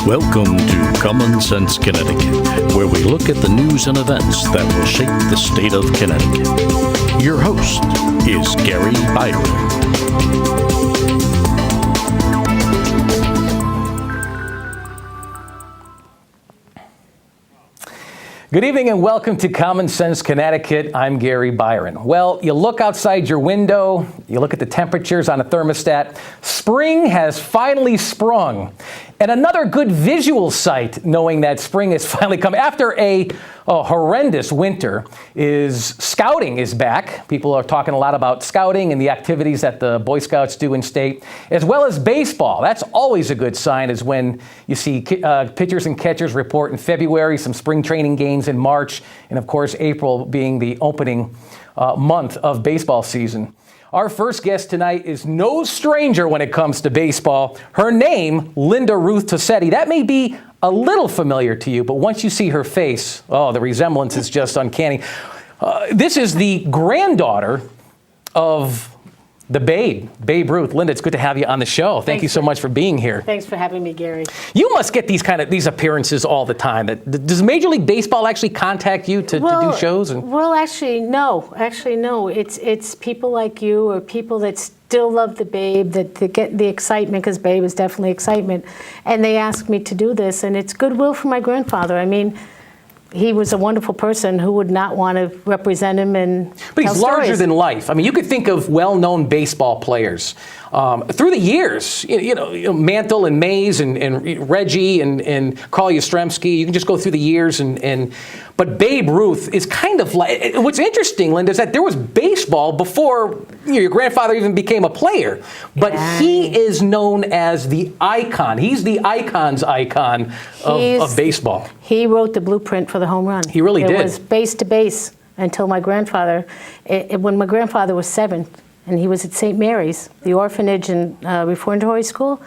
Welcome to Common Sense Connecticut, where we look at the news and events that will shape the state of Connecticut. Your host is Gary Byron. Good evening and welcome to Common Sense Connecticut. I'm Gary Byron. Well, you look outside your window, you look at the temperatures on a thermostat. Spring has finally sprung. And another good visual sight, knowing that spring has finally come after a horrendous winter, is scouting is back. People are talking a lot about scouting and the activities that the Boy Scouts do in state, as well as baseball. That's always a good sign, is when you see pitchers and catchers report in February, some spring training games in March, and of course April being the opening month of baseball season. Our first guest tonight is no stranger when it comes to baseball. Her name, Linda Ruth Toissetti. That may be a little familiar to you, but once you see her face, the resemblance is just uncanny. This is the granddaughter of the Babe Ruth. Linda, it's good to have you on the show. Thank you so much for being here. Thanks for having me, Gary. You must get these appearances all the time. Does Major League Baseball actually contact you to do shows? Well, actually, no. It's people like you or people that still love the Babe, that get the excitement, because Babe is definitely excitement, and they ask me to do this, and it's goodwill for my grandfather. I mean, he was a wonderful person. Who would not want to represent him and But he's tell larger stories. than life. I mean, you could think of well-known baseball players through the years. You know, Mantle and Mays and Reggie and Carl Yastrzemski. You can just go through the years but Babe Ruth is kind of like. What's interesting, Linda, is that there was baseball before your grandfather even became a player. But he is known as the icon. He's the icon's icon of baseball. He wrote the blueprint for the home run. He really did. It was base to base until my grandfather, when my grandfather was 7, and he was at St. Mary's, the orphanage and reformatory school.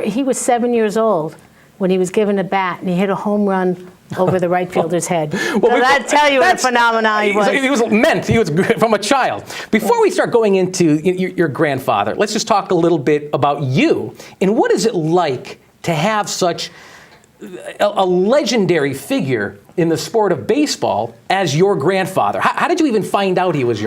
He was 7 years old when he was given a bat, and he hit a home run over the right fielder's head. Well, so that'll tell you what a phenomenon he was. He was from a child. Before we start going into your grandfather, let's just talk a little bit about you. And what is it like to have such a legendary figure in the sport of baseball as your grandfather? How did you even find out he was he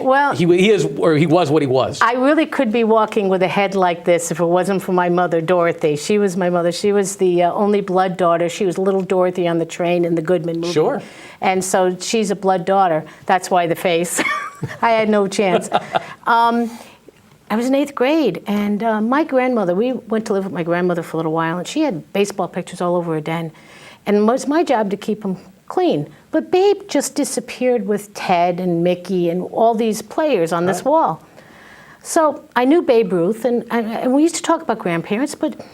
was what he was? I really could be walking with a head like this if it wasn't for my mother, Dorothy. She was my mother. She was the only blood daughter. She was little Dorothy on the train in the Goodman movie. Sure. And so she's a blood daughter. That's why the face. I had no chance. I was in 8th grade, and my grandmother, we went to live with my grandmother for a little while, and she had baseball pictures all over her den. And it was my job to keep them clean. But Babe just disappeared with Ted and Mickey and all these players on this wall. So I knew Babe Ruth, and we used to talk about grandparents, but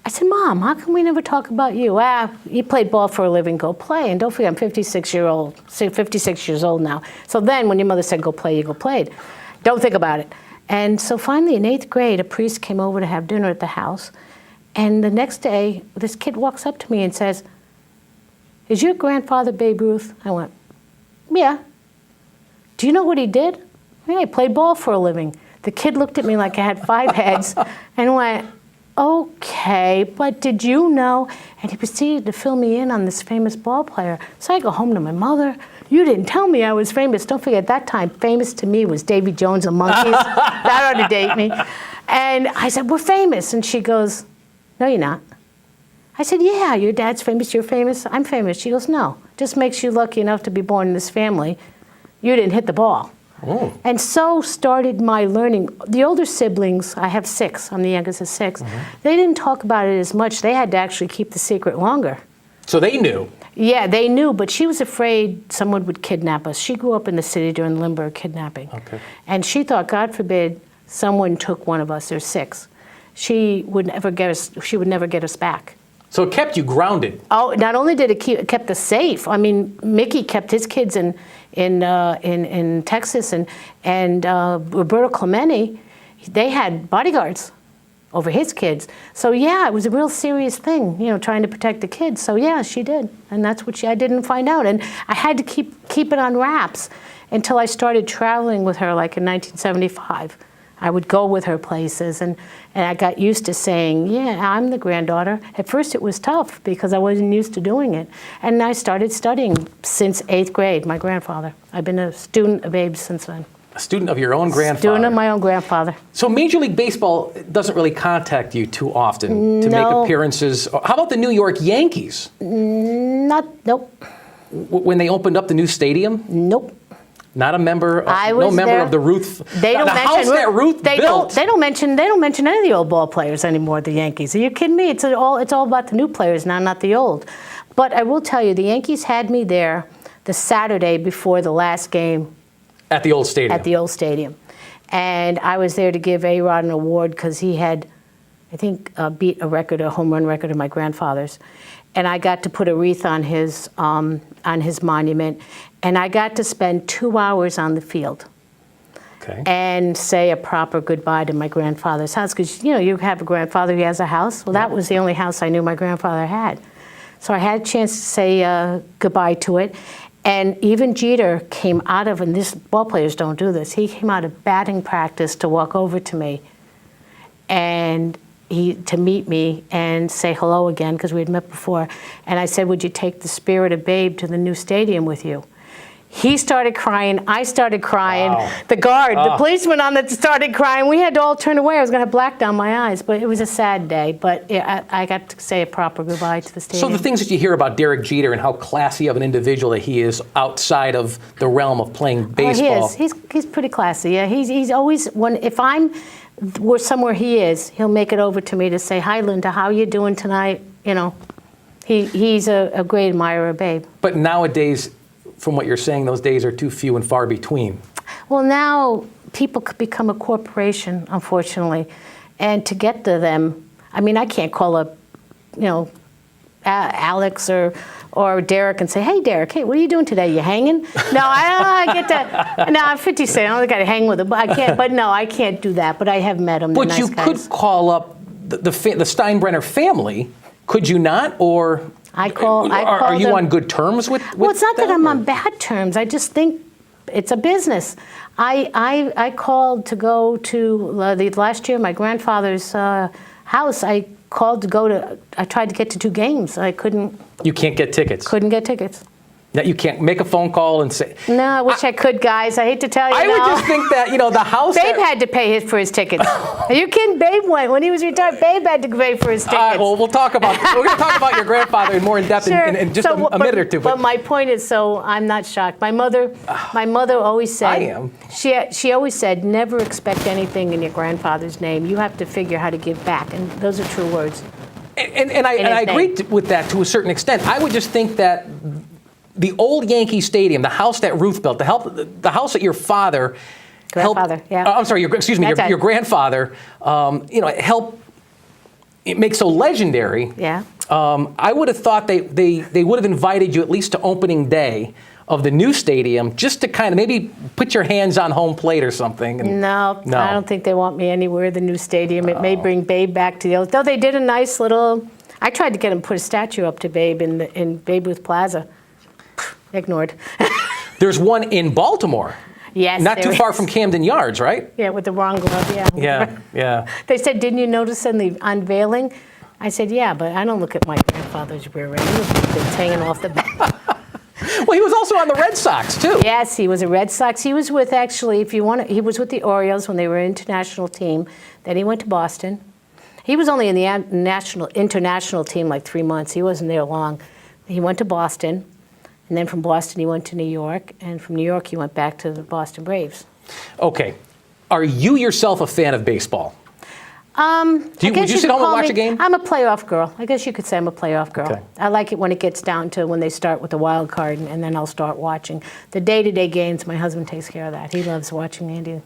I said, Mom, how come we never talk about you? You played ball for a living, go play. And don't forget, I'm 56 years old now. So then when your mother said go play, you go played. Don't think about it. And so finally in 8th grade, a priest came over to have dinner at the house. And the next day, this kid walks up to me and says, is your grandfather Babe Ruth? I went, yeah. Do you know what he did? Yeah, he played ball for a living. The kid looked at me like I had 5 heads and went, okay, but did you know? And he proceeded to fill me in on this famous ball player. So I go home to my mother. You didn't tell me I was famous. Don't forget, that time, famous to me was Davy Jones and Monkeys. That ought to date me. And I said, we're famous. And she goes, no, you're not. I said, yeah, your dad's famous, you're famous, I'm famous. She goes, no, just makes you lucky enough to be born in this family. You didn't hit the ball. Oh. And so started my learning. The older siblings, I have 6, I'm the youngest of 6, they didn't talk about it as much. They had to actually keep the secret longer. So they knew? Yeah, they knew, but she was afraid someone would kidnap us. She grew up in the city during Lindbergh kidnapping. Okay. And she thought, God forbid, someone took one of us, there's 6. She would never get us back. So it kept you grounded. Oh, not only did it kept us safe. I mean, Mickey kept his kids in Texas, and Roberto Clemente, they had bodyguards over his kids. So yeah, it was a real serious thing, trying to protect the kids. So yeah, she did, and that's what I didn't find out, and I had to keep it on wraps until I started traveling with her, like in 1975. I would go with her places, and I got used to saying, yeah, I'm the granddaughter. At first it was tough because I wasn't used to doing it. And I started studying since 8th grade, my grandfather. I've been a student of Abe's since then. A student of your own grandfather. Student of my own grandfather. So Major League Baseball doesn't really contact you too often to make appearances. How about the New York Yankees? Nope. When they opened up the new stadium? Nope. Not a member. No member of the Ruth. They don't the mention house that Ruth built. They don't mention any of the old ball players anymore. The Yankees. Are you kidding me? It's all about the new players now, not the old. But I will tell you, the Yankees had me there the Saturday before the last game. At the old stadium. At the old stadium, and I was there to give A-Rod an award because he had, I think, beat a home run record of my grandfather's, and I got to put a wreath on his monument. And I got to spend 2 hours on the field and say a proper goodbye to my grandfather's house. Because, you have a grandfather who has a house. Well, that was the only house I knew my grandfather had. So I had a chance to say goodbye to it. And even Jeter came out of, and ball players don't do this, he came out of batting practice to walk over to me and to meet me and say hello again, because we had met before. And I said, would you take the spirit of Babe to the new stadium with you? He started crying. I started crying. Wow. The guard, the policeman on it started crying. We had to all turn away. I was going to have black down my eyes, but it was a sad day. But I got to say a proper goodbye to the stadium. So the things that you hear about Derek Jeter and how classy of an individual that he is outside of the realm of playing baseball. He is. He's pretty classy. Yeah, he's always if we're somewhere he is, he'll make it over to me to say, hi, Linda, how you doing tonight? He's a great admirer of Babe. But nowadays, from what you're saying, those days are too few and far between. Well, now people could become a corporation, unfortunately. And to get to them, I can't call up, Alex or Derek and say, hey, Derek, hey, what are you doing today? You hanging? No, I get to. No, I'm 56. I only got to hang with him. I can't. But no, I can't do that. But I have met them. But nice you guys. could call up the Steinbrenner family, could you not? Or are you on good terms with Well, it's not that I'm or? on bad terms. I just think it's a business. I called to go to last year my grandfather's house. I tried to get to 2 games. I couldn't. You can't get tickets. Couldn't get tickets. That you can't make a phone call and say. No, I wish I could, guys. I hate to tell you. I would just think that the house. Babe had to pay for his tickets. Are you kidding? Babe went when he was retired. Babe had to pay for his tickets. Well, we're going to talk about your grandfather more in depth Sure. in just a minute or two. But my point is, so I'm not shocked. My mother always said. I am. She always said, never expect anything in your grandfather's name. You have to figure how to give back, and those are true words. And I agree with that to a certain extent. I would just think that the old Yankee Stadium, the house that Ruth built, the house that your father Grandfather, helped, yeah. I'm sorry, your grandfather, helped it make so legendary. Yeah. I would have thought they would have invited you at least to opening day of the new stadium, just to kind of maybe put your hands on home plate or something. No, I don't think they want me anywhere. The new stadium. It may bring Babe back to the old. Though they did a nice little. I tried to get them to put a statue up to Babe in Babe Ruth Plaza. Ignored. There's one in Baltimore. Yes. Not too far from Camden Yards, right? Yeah, with the wrong glove. Yeah. Yeah. They said, didn't you notice in the unveiling? I said, yeah, but I don't look at my grandfather's rear end. It's hanging off the back. Well, he was also on the Red Sox, too. Yes, he was a Red Sox. He was with, actually, he was with the Orioles when they were an international team. Then he went to Boston. He was only in the international team like 3 months. He wasn't there long. He went to Boston. And then from Boston, he went to New York. And from New York, he went back to the Boston Braves. Okay. Are you yourself a fan of baseball? Would you sit home and watch a game? I'm a playoff girl. I guess you could say I'm a playoff girl. Okay. I like it when it gets down to when they start with the wild card, and then I'll start watching. The day-to-day games, my husband takes care of that. He loves watching Andy.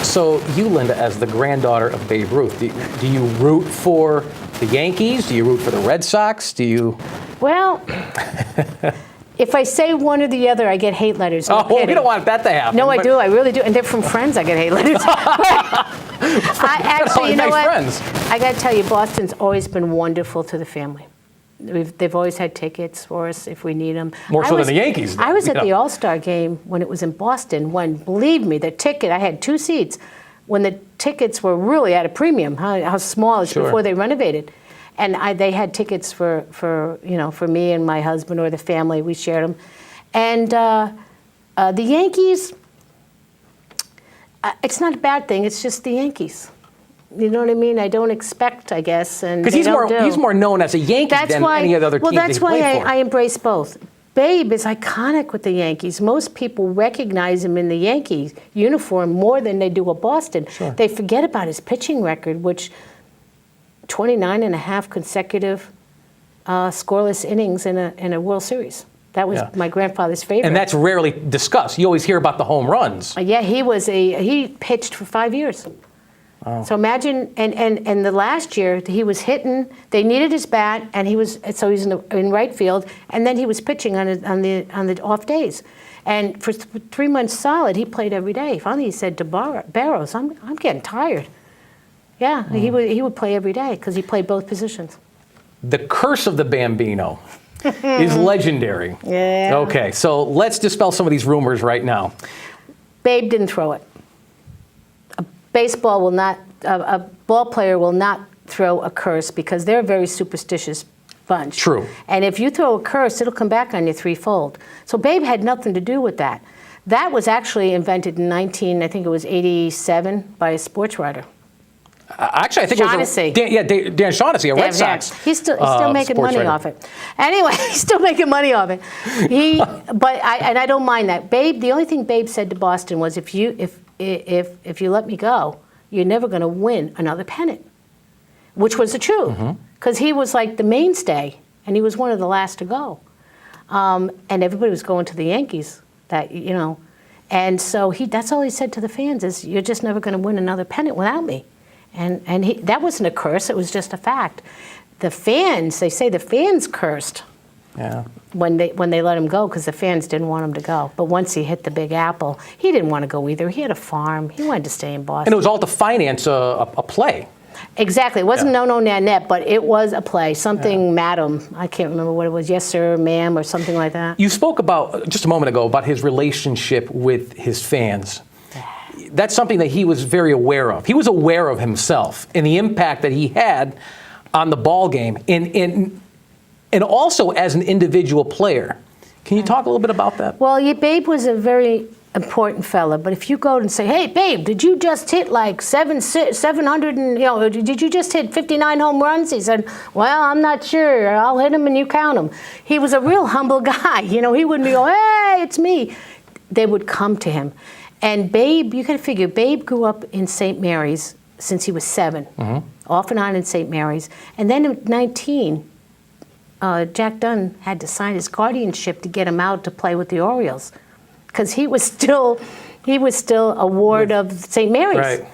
So you, Linda, as the granddaughter of Babe Ruth, do you root for the Yankees? Do you root for the Red Sox? Do you? Well, if I say one or the other, I get hate letters. No well, we don't want that to happen. No, I do. I really do. And they're from friends. I get hate letters. Actually, you know what? Friends. I got to tell you, Boston's always been wonderful to the family. They've always had tickets for us if we need them. More so than the Yankees. I was at the All-Star game when it was in Boston. When, believe me, the ticket, I had 2 seats. when the tickets were really at a premium, how small it's Sure. before they renovated. And they had tickets for me and my husband or the family. We shared them. And the Yankees, it's not a bad thing. It's just the Yankees. You know what I mean? I don't expect, I guess, and Because he's more known as a Yankee than any of the other teams Well, that's he played why for. I embrace both. Babe is iconic with the Yankees. Most people recognize him in the Yankees uniform more than they do a Boston. Sure. They forget about his pitching record, which 29 and a half consecutive scoreless innings in a World Series. That was Yeah. my grandfather's favorite. And that's rarely discussed. You always hear about the home runs. Yeah, he pitched for 5 years. So imagine, and the last year he was hitting. They needed his bat, and he's in right field, and then he was pitching on the off days, and for 3 months solid he played every day. Finally he said to Barrows, "I'm getting tired." Yeah, he would play every day because he played both positions. The curse of the Bambino is legendary. Yeah. Okay, so let's dispel some of these rumors right now. Babe didn't throw it. A ball player will not throw a curse because they're a very superstitious bunch. True. And if you throw a curse, it'll come back on you threefold. So Babe had nothing to do with that. That was actually invented in 87 by a sports writer. Actually, I think Shaughnessy. it was Dan Shaughnessy, a Red Sox. He's still making sports money writer. off it. Anyway, he's still making money off it. I don't mind that. Babe, the only thing Babe said to Boston was, if you let me go, you're never going to win another pennant, which was the truth, because he was like the mainstay, and he was one of the last to go, and everybody was going to the Yankees. And so that's all he said to the fans is, you're just never going to win another pennant without me. And that wasn't a curse, it was just a fact. The fans, they say the fans cursed when they let him go because the fans didn't want him to go. But once he hit the Big Apple, he didn't want to go either. He had a farm. He wanted to stay in Boston. And it was all to finance a play. Exactly. It wasn't no, Nanette, but it was a play. Something, madam. I can't remember what it was. Yes, sir, ma'am, or something like that. You spoke about, just a moment ago, about his relationship with his fans. That's something that he was very aware of. He was aware of himself and the impact that he had on the ball game, and also as an individual player. Can you talk a little bit about that? Well, Babe was a very important fella, but if you go and say, "Hey, Babe, did you just hit like 700 and did you just hit 59 home runs?" He said, "Well, I'm not sure. I'll hit them and you count them." He was a real humble guy. He wouldn't be going, "Hey, it's me." They would come to him. And Babe, you got to figure, Babe grew up in St. Mary's since he was 7, off and on in St. Mary's. And then at 19, Jack Dunn had to sign his guardianship to get him out to play with the Orioles, because he was still a ward of St. Mary's. Right.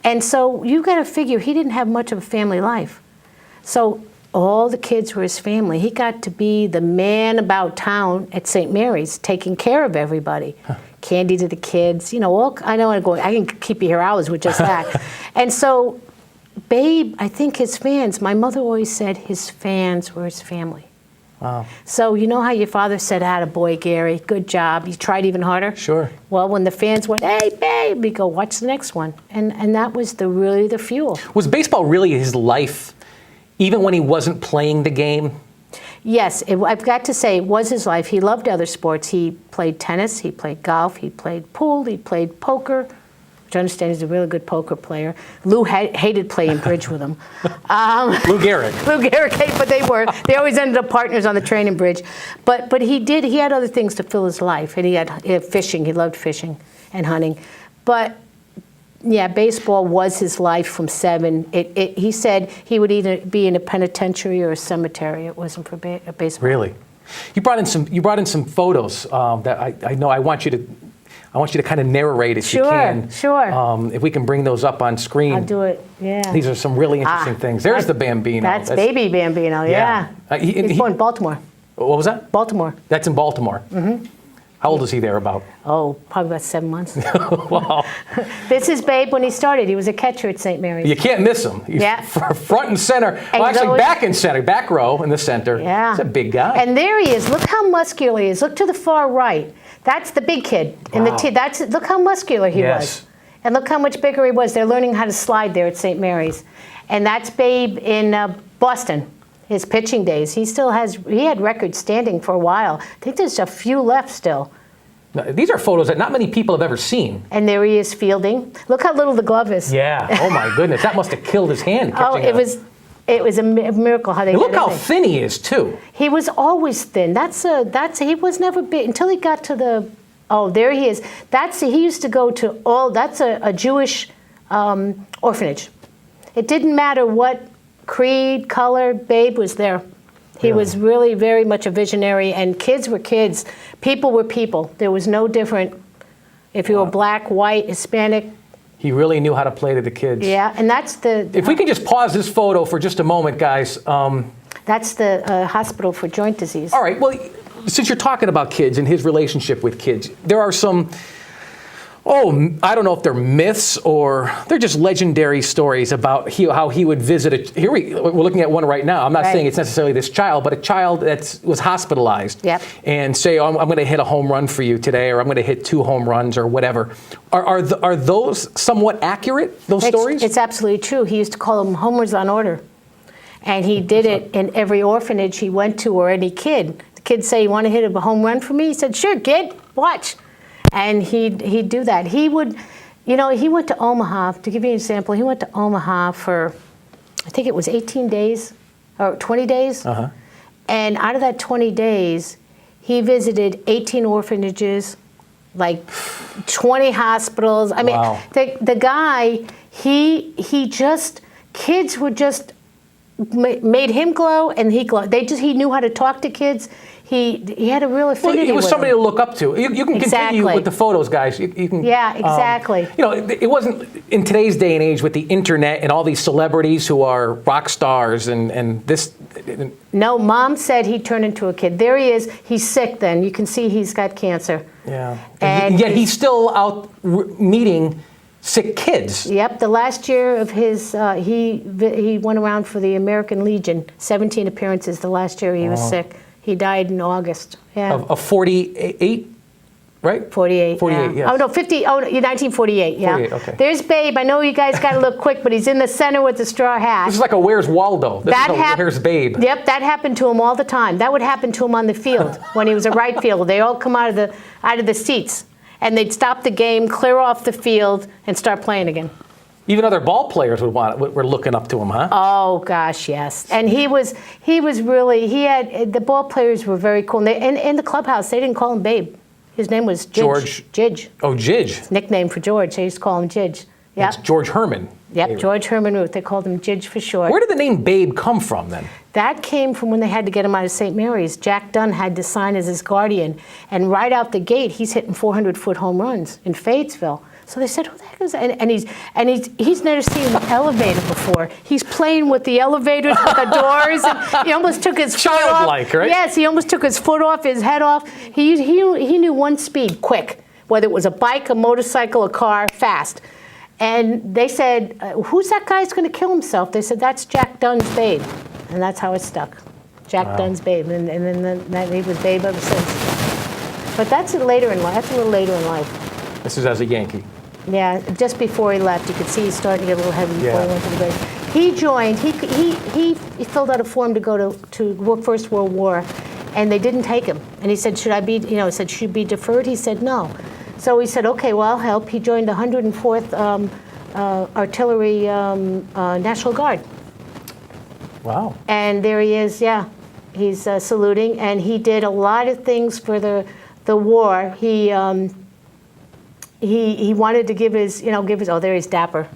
And so you got to figure he didn't have much of a family life. So all the kids were his family. He got to be the man about town at St. Mary's, taking care of everybody. Candy to the kids, I can keep you here hours with just that. And so, Babe, I think his fans, my mother always said his fans were his family. Wow. So you know how your father said, "Attaboy, Gary, good job. You tried even harder?" Sure. Well, when the fans went, "Hey, Babe," we go, "Watch the next one." And that was really the fuel. Was baseball really his life, even when he wasn't playing the game? Yes, I've got to say, it was his life. He loved other sports. He played tennis, he played golf, he played pool, he played poker, which I understand he's a really good poker player. Lou hated playing bridge with him. Lou Gehrig. Lou Gehrig, but they always ended up partners on the train and bridge. But he had other things to fill his life, and he had fishing. He loved fishing and hunting. But yeah, baseball was his life from 7. He said he would either be in a penitentiary or a cemetery. It wasn't for baseball. Really? You brought in some photos that I know I want you to kind of narrate if you can. Sure. If we can bring those up on screen. I'll do it. Yeah. These are some really interesting things. There's the Bambino. That's baby Bambino. Yeah. He's born in Baltimore. What was that? Baltimore. That's in Baltimore. Mm-hmm. How old is he there about? Oh, probably about 7 months. Wow. This is Babe when he started. He was a catcher at St. Mary's. You can't miss him. He's front and center. Well, actually, back in center, back row in the center. Yeah. He's a big guy. And there he is. Look how muscular he is. Look to the far right. That's the big kid. Wow. Look how muscular he was. And look how much bigger he was. They're learning how to slide there at St. Mary's. And that's Babe in Boston, his pitching days. He had records standing for a while. I think there's a few left still. Now, these are photos that not many people have ever seen. And there he is fielding. Look how little the glove is. Yeah. Oh my goodness, that must have killed his hand. Oh, it was a miracle how they And look did how it. thin he is too. He was always thin. He was never big until he got to the. Oh, there he is. He used to go to that's a Jewish orphanage. It didn't matter what creed, color, Babe was there. He was really very much a visionary, and kids were kids. People were people. There was no different if you were black, white, Hispanic. He really knew how to play to the kids. Yeah, and that's the. If we can just pause this photo for just a moment, guys. That's the hospital for joint disease. All right, well, since you're talking about kids and his relationship with kids, there are some, I don't know if they're myths or they're just legendary stories about how he would visit we're looking at one right now. I'm not saying it's necessarily this child, but a child that was hospitalized. Yep. And say, I'm going to hit a home run for you today, or I'm going to hit 2 home runs or whatever. Are those somewhat accurate, those stories? It's absolutely true. He used to call them homers on order. And he did it in every orphanage he went to, or any kid. The kids say, "You want to hit a home run for me?" He said, "Sure, kid, watch." And he'd do that. He would, he went to Omaha, to give you an example, he went to Omaha for, I think it was 18 days, or 20 days. Uh-huh. And out of that 20 days, he visited 18 orphanages, like 20 hospitals. I mean, wow. the guy, kids would just, made him glow, and he glowed. He knew how to talk to kids. He had a real affinity. He was with somebody them. to look up to. You can continue with the photos, guys. You can. Yeah, exactly. It wasn't in today's day and age with the internet and all these celebrities who are rock stars and this. No, Mom said he turned into a kid. There he is. He's sick. Then you can see he's got cancer. Yeah. And yet he's still out meeting sick kids. Yep. The last year of his, he went around for the American Legion. 17 appearances. The last year he was sick. He died in August. Yeah. Of 48, right? 48. 48, yes. Oh, no, 50. Oh, 1948, yeah. 48, okay. There's Babe. I know you guys got to look quick, but he's in the center with the straw hat. This is like a Where's Waldo. Here's Babe. Yep, that happened to him all the time. That would happen to him on the field when he was a right fielder. They all come out of the seats, and they'd stop the game, clear off the field, and start playing again. Even other ball players were looking up to him, huh? Oh gosh, yes. And he was really. The ball players were very cool. And in the clubhouse, they didn't call him Babe. His name was Jidge. Jidge. Oh, Jidge. His nickname for George. They used to call him Jidge. Yep. It's George Herman. Yep, George Herman Ruth. They called him Jidge for short. Where did the name Babe come from then? That came from when they had to get him out of St. Mary's. Jack Dunn had to sign as his guardian. And right out the gate, he's hitting 400-foot home runs in Fayetteville. So they said, "Who the heck is that?" And he's never seen an elevator before. He's playing with the elevators, with the doors. And he almost took his foot off. Childlike, right? Yes, he almost took his foot off, his head off. He knew one speed, quick, whether it was a bike, a motorcycle, a car, fast. And they said, "Who's that guy who's going to kill himself?" They said, "That's Jack Dunn's Babe," and that's how it stuck. Jack Dunn's Babe, and then he was Babe ever since. But that's later in life. That's a little later in life. This is as a Yankee. Yeah, just before he left, you could see he's starting to get a little heavy before he went to the grave. He joined. He filled out a form to go to First World War, and they didn't take him. And he said, "Should I be?" He said, "Should be deferred?" He said, "No." So he said, "Okay, well, I'll help." He joined the 104th Artillery National Guard. Wow. And there he is. Yeah, he's saluting, and he did a lot of things for the war. He wanted to give his. Oh, there he's dapper.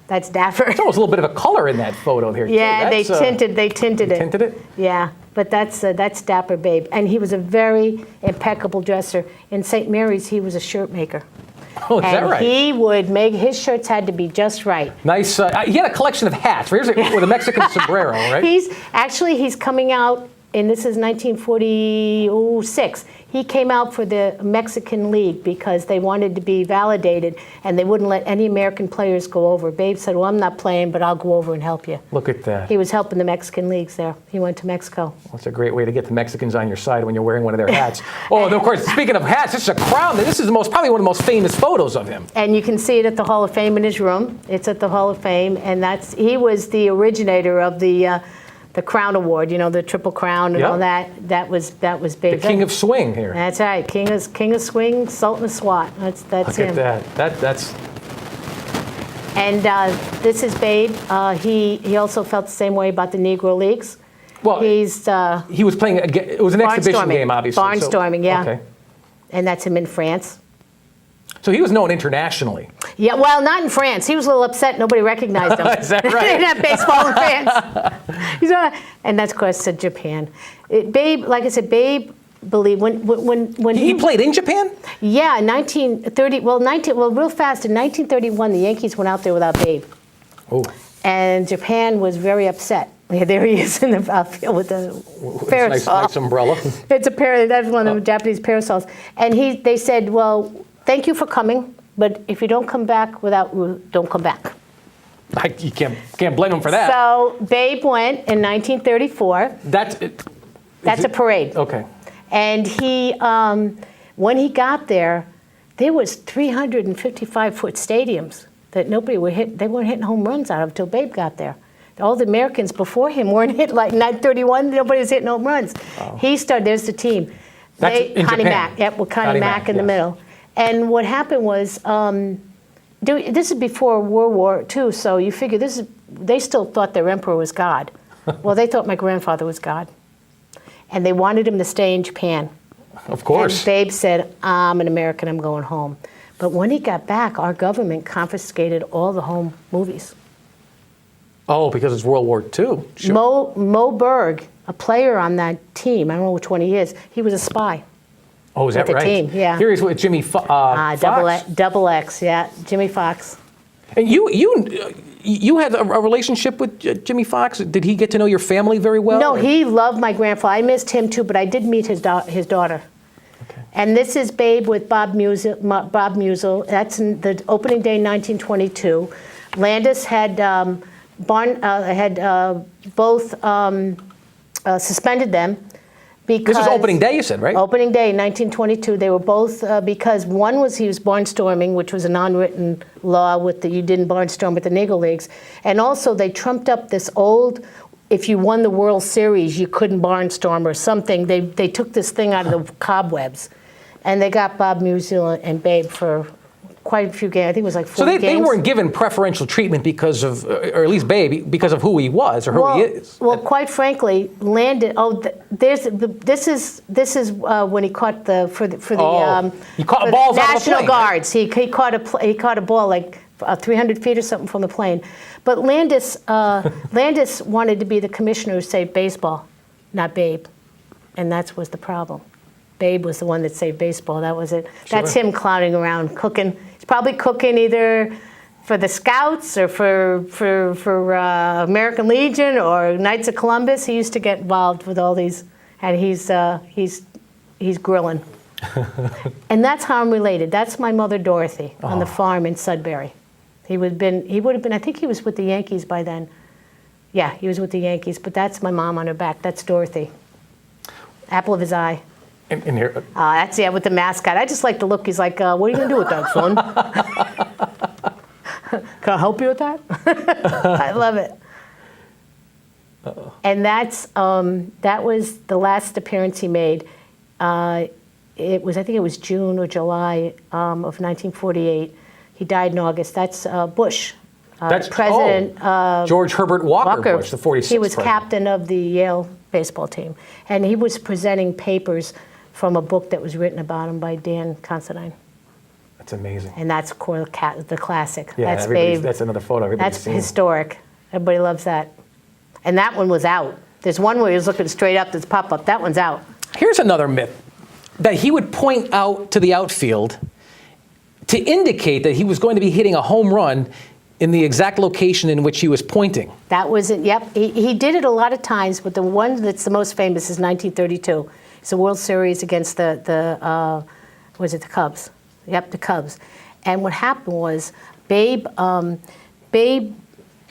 That's dapper. There's almost a little bit of a color in that photo here. Yeah, too. they tinted it. Tinted it? Yeah, but that's dapper Babe, and he was a very impeccable dresser. In St. Mary's, he was a shirt maker. Oh, is that right? He would make his shirts had to be just right. Nice. He had a collection of hats. Here's with a Mexican sombrero, right? He's coming out and this is 1946, he came out for the Mexican League because they wanted to be validated, and they wouldn't let any American players go over. Babe said, well, I'm not playing, but I'll go over and help you. Look at that. He was helping the Mexican leagues there. He went to Mexico. That's a great way to get the Mexicans on your side when you're wearing one of their hats. Oh, and of course, speaking of hats, this is a crown. This is probably one of the most famous photos of him. And you can see it at the Hall of Fame in his room. It's at the Hall of Fame, and he was the originator of the Crown Award, the Triple Crown and all that. That was Babe. The King of Swing here. That's right, King of Swing, Sultan of Swat. That's him. Look at that. That's. And this is Babe. He also felt the same way about the Negro Leagues. Well, he was playing. It was an exhibition game, obviously. Barnstorming, yeah. Okay. And that's him in France. So he was known internationally. Yeah, well, not in France. He was a little upset nobody recognized him. Is that right? They didn't have baseball in France. And that's, of course, Japan. Babe, like I said, Babe believed when he played in Japan? Yeah, in 1930. Well, real fast. In 1931, the Yankees went out there without Babe. Oh. And Japan was very upset. Yeah, there he is in the outfield with the parasol. Nice umbrella. That's one of the Japanese parasols. And they said, well, thank you for coming, but if you don't come back without Ruth, don't come back. You can't blame him for that. So Babe went in 1934. That's a parade. Okay. And he, when he got there was 355-foot stadiums that nobody would hit. They weren't hitting home runs out of until Babe got there. All the Americans before him weren't hit like 931. Nobody was hitting home runs. Oh. He started. There's the team. In Connie Japan. Mack. Yep, with Connie Mack in the middle. And what happened was, this is before World War II, so you figure they still thought their emperor was God. Well, they thought my grandfather was God. And they wanted him to stay in Japan. Of course. And Babe said, I'm an American, I'm going home. But when he got back, our government confiscated all the home movies. Oh, because it's World War II. Sure. Mo Berg, a player on that team, I don't know which one he is, he was a spy. Oh, is that right? Team, yeah. Here he's with Jimmy Fox. Double X, yeah, Jimmy Fox. And you had a relationship with Jimmy Fox. Did he get to know your family very well? No, he loved my grandfather. I missed him too, but I did meet his daughter. Okay. And this is Babe with Bob Musial. That's in the opening day, 1922. Landis had both suspended them. Because this is opening day, you said, right? Opening day, 1922. They were both, because one he was barnstorming, which was a non-written law you didn't barnstorm with the Negro Leagues. And also they trumped up this old, if you won the World Series, you couldn't barnstorm or something. They took this thing out of the cobwebs. And they got Bob Musial and Babe for quite a few games. I think it was like 40 games. So they weren't given preferential treatment because of, or at least Babe, because of who he was or who he is. Well, quite frankly, Landis. This is when he caught he caught balls out of the National plane, Guards. Right? He caught a ball like 300 feet or something from the plane. But Landis wanted to be the commissioner who saved baseball, not Babe, and that was the problem. Babe was the one that saved baseball. That was it. Sure. That's him clowning around, cooking. He's probably cooking either for the Scouts or for American Legion or Knights of Columbus. He used to get involved with all these, and he's grilling. And that's how I'm related. That's my mother Dorothy on the farm in Sudbury. He would have been. I think he was with the Yankees by then. Yeah, he was with the Yankees. But that's my mom on her back. That's Dorothy. Apple of his eye. In here. That's with the mascot. I just like the look. He's like, what are you going to do with that, son? Can I help you with that? I love it. Uh-oh. And that was the last appearance he made. I think it was June or July of 1948. He died in August. That's Bush. That's President George Herbert Walker Bush, the 46th He was president. captain of the Yale baseball team. And he was presenting papers from a book that was written about him by Dan Considine. That's amazing. And that's the classic. Yeah, that's Babe. That's another photo everybody's That's seen. historic. Everybody loves that. And that one was out. There's one where he was looking straight up, this pop-up. That one's out. Here's another myth, that he would point out to the outfield to indicate that he was going to be hitting a home run in the exact location in which he was pointing. That was it. Yep, he did it a lot of times, but the one that's the most famous is 1932. It's a World Series against the Cubs? Yep, the Cubs. And what happened was, Babe,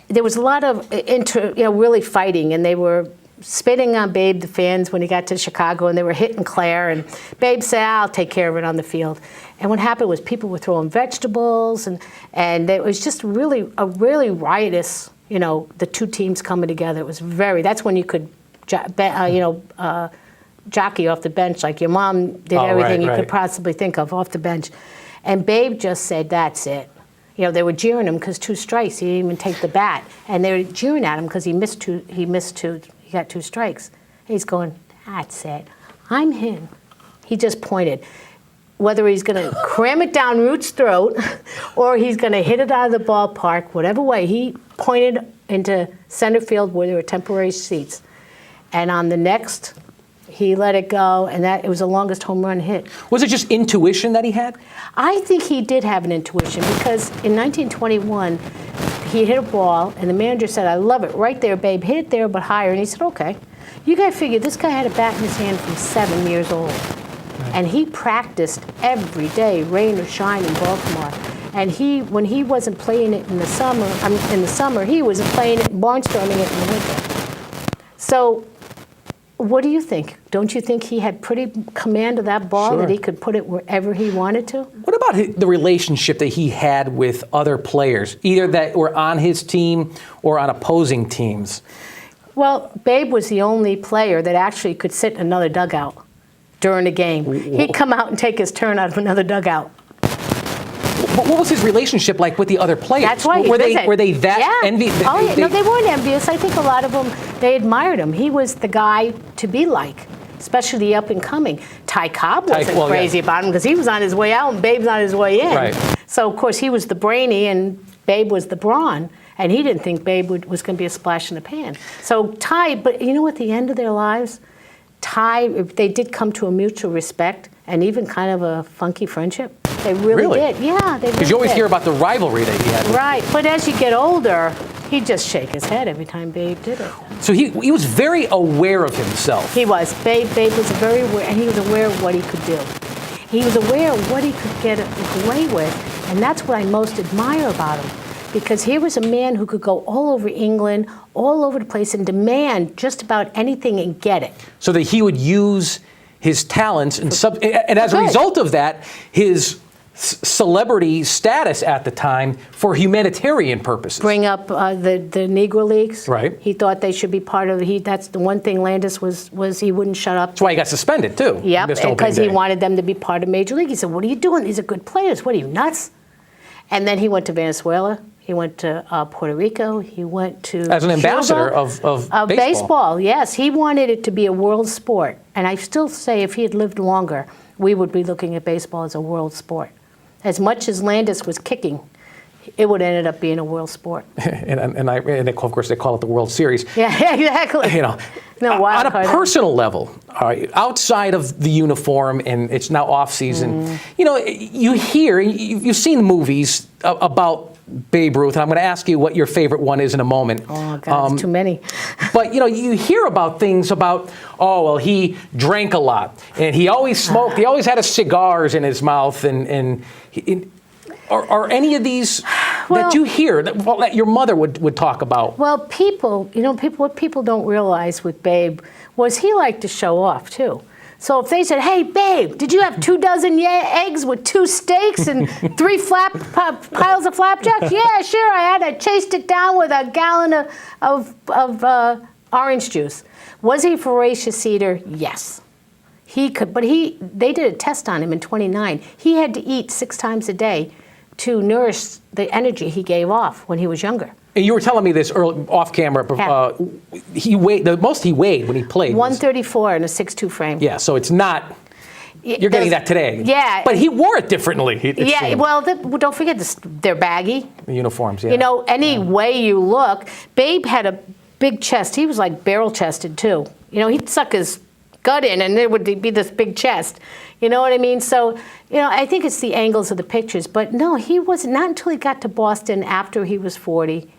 there was a lot of really fighting, and they were spitting on Babe, the fans, when he got to Chicago, and they were hitting Claire, and Babe said, I'll take care of it on the field. And what happened was people were throwing vegetables, and it was just a really riotous, the two teams coming together. It was that's when you could, jockey off the bench, like your mom did everything you could possibly think of off the bench. And Babe just said, that's it. They were jeering him because 2 strikes. He didn't even take the bat. And they were jeering at him because he got 2 strikes. And he's going, that's it. I'm him. He just pointed. Whether he's going to cram it down Ruth's throat or he's going to hit it out of the ballpark, whatever way, he pointed into center field where there were temporary seats. And on the next, he let it go, and it was the longest home run hit. Was it just intuition that he had? I think he did have an intuition, because in 1921, he hit a ball, and the manager said, I love it, right there, Babe, hit it there, but higher. And he said, okay. You got to figure, this guy had a bat in his hand from 7 years old. Right. And he practiced every day, rain or shine, in Baltimore. And when he wasn't playing it in the summer, he wasn't playing it, barnstorming it in the winter. So, what do you think? Don't you think he had pretty command of that ball, that he could put it wherever he wanted to? What about the relationship that he had with other players, either that were on his team or on opposing teams? Well, Babe was the only player that actually could sit in another dugout during a game. He'd come out and take his turn out of another dugout. What was his relationship like with the other players? That's why were they that envious? Oh, yeah. No, they weren't envious. I think a lot of them, they admired him. He was the guy to be like, especially the up and coming. Ty Cobb wasn't crazy about him because he was on his way out and Babe's on his way in. Right. So, of course, he was the brainy and Babe was the brawn. And he didn't think Babe was going to be a splash in the pan. So Ty, but at the end of their lives, they did come to a mutual respect and even kind of a funky friendship. They really did. Yeah, they really Because you always did. hear about the rivalry that he had. Right, but as you get older, he'd just shake his head every time Babe did it. So he was very aware of himself. He was. Babe was very aware, and he was aware of what he could do. He was aware of what he could get away with, and that's what I most admire about him. Because here was a man who could go all over England, all over the place, and demand just about anything and get it. So that he would use his talents, and as a result of that, his celebrity status at the time for humanitarian purposes. Bring up the Negro Leagues. Right. He thought they should be part of it. That's the one thing Landis was he wouldn't shut up. That's why he got suspended, too. Yep, because he wanted them to be part of Major League. He said, what are you doing? These are good players. What are you, nuts? And then he went to Venezuela. He went to Puerto Rico. He went to as an ambassador Cuba, of baseball. Yes, he wanted it to be a world sport. And I still say if he had lived longer, we would be looking at baseball as a world sport. As much as Landis was kicking, it would have ended up being a world sport. and of course they call it the World Series. Yeah, exactly. On a personal level, outside of the uniform, and it's now off season. You hear, you've seen movies about Babe Ruth, and I'm going to ask you what your favorite one is in a moment. Oh, God, it's too many. But, you hear about things about, he drank a lot, and he always smoked, he always had cigars in his mouth, are any of these that you hear, that your mother would talk about? Well, what people don't realize with Babe was he liked to show off, too. So if they said, hey, Babe, did you have 24 eggs with 2 steaks and 3 piles of flapjacks? Yeah, sure, I had. I chased it down with a gallon of orange juice. Was he a voracious eater? Yes. He could, but they did a test on him in 29. He had to eat 6 times a day to nourish the energy he gave off when he was younger. And you were telling me this early, off camera. He weighed the most he weighed when he played. 134 in a 6'2" frame. Yeah, so it's not. You're getting that today. Yeah, but he wore it differently. Yeah, well, don't forget this. They're baggy. The uniforms. Yeah. Any way you look, Babe had a big chest. He was like barrel chested too. He'd suck his gut in, and there would be this big chest. You know what I mean? So, I think it's the angles of the pictures. But no, he wasn't, not until he got to Boston after he was 40.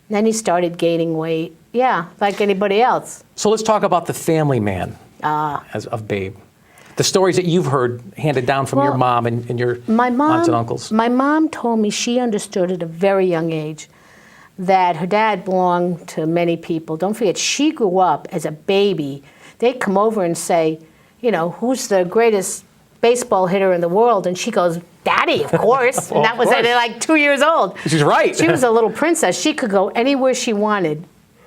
Then he started gaining weight. Yeah, like anybody else. So let's talk about the family man of Babe. The stories that you've heard handed down from your mom and your aunts and uncles. My mom told me she understood at a very young age that her dad belonged to many people. Don't forget, she grew up as a baby. They'd come over and say, who's the greatest baseball hitter in the world? And she goes, Daddy, of course. And that was at like 2 years old. She's right. She was a little princess. She could go anywhere she wanted.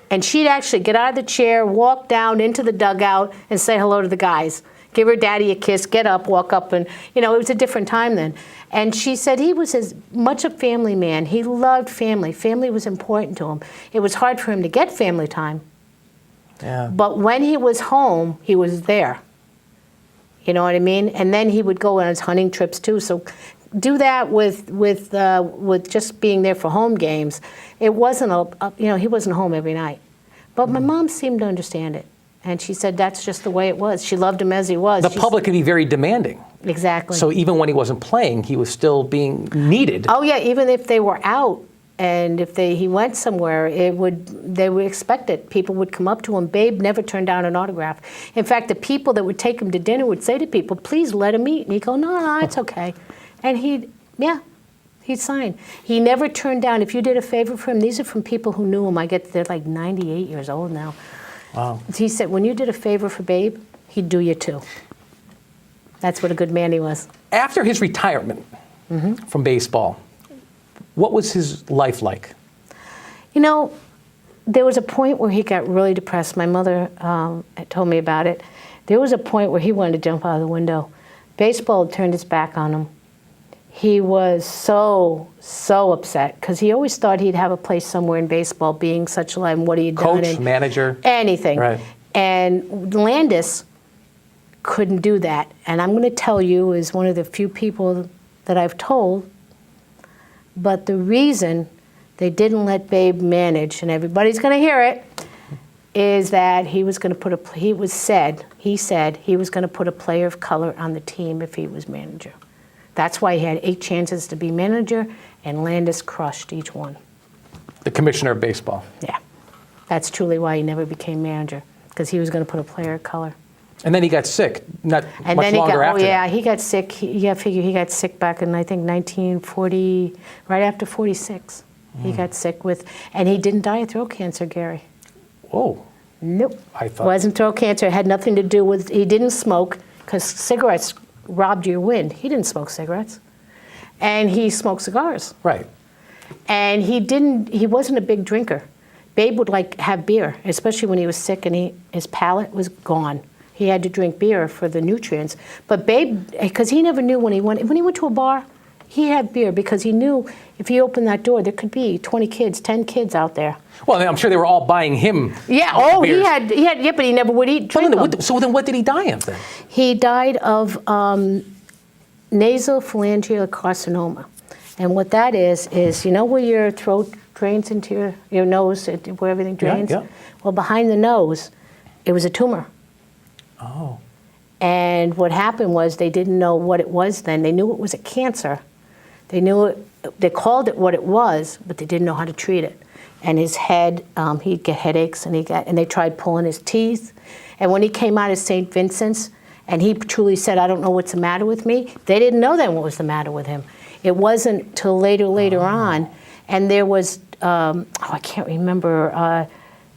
And she'd actually get out of the chair, walk down into the dugout, and say hello to the guys. Give her daddy a kiss, get up, walk up, and, it was a different time then. And she said he was as much a family man. He loved family. Family was important to him. It was hard for him to get family time. Yeah. But when he was home, he was there. You know what I mean? And then he would go on his hunting trips too. So do that with just being there for home games. It wasn't he wasn't home every night. But my mom seemed to understand it. And she said that's just the way it was. She loved him as he was. The public could be very demanding. Exactly. So even when he wasn't playing, he was still being needed. Oh yeah, even if they were out and if he went somewhere, they would expect it. People would come up to him. Babe never turned down an autograph. In fact, the people that would take him to dinner would say to people, please let him eat. And he'd go, no, it's okay. And he'd sign. He never turned down. If you did a favor for him, these are from people who knew him. They're like 98 years old now. Wow. He said, when you did a favor for Babe, he'd do you too. That's what a good man he was. After his retirement from baseball, what was his life like? There was a point where he got really depressed. My mother told me about it. There was a point where he wanted to jump out of the window. Baseball had turned its back on him. He was so upset because he always thought he'd have a place somewhere in baseball, being such a life and what he had done. Coach, manager. Anything. Right. And Landis couldn't do that. And I'm going to tell you, is one of the few people that I've told, but the reason they didn't let Babe manage, and everybody's going to hear it, is that he was going to he said he was going to put a player of color on the team if he was manager. That's why he had 8 chances to be manager, and Landis crushed each one. The commissioner of baseball. Yeah. That's truly why he never became manager, because he was going to put a player of color. And then he got sick, not and much then longer after that. He got sick. Figure he got sick back in, I think, 1940, right after 46. He got sick and he didn't die of throat cancer, Gary. Whoa. Nope. I thought. It wasn't throat cancer. It had nothing to do with, he didn't smoke, because cigarettes robbed your wind. He didn't smoke cigarettes. And he smoked cigars. Right. And he wasn't a big drinker. Babe would have beer, especially when he was sick and his palate was gone. He had to drink beer for the nutrients. But Babe, because he never knew when he went to a bar, he had beer because he knew if he opened that door, there could be 20 kids, 10 kids out there. Well, I'm sure they were all buying him. Yeah. Oh, beers. But he never would drink them. So then what did he die of then? He died of nasopharyngeal carcinoma. And what that is where your throat drains into your nose, where everything drains? Yeah. Well, behind the nose, it was a tumor. Oh. And what happened was they didn't know what it was then. They knew it was a cancer. They called it what it was, but they didn't know how to treat it. And his head, he'd get headaches, and they tried pulling his teeth. And when he came out of St. Vincent's, and he truly said, I don't know what's the matter with me, they didn't know then what was the matter with him. It wasn't till later on. And there was, I can't remember,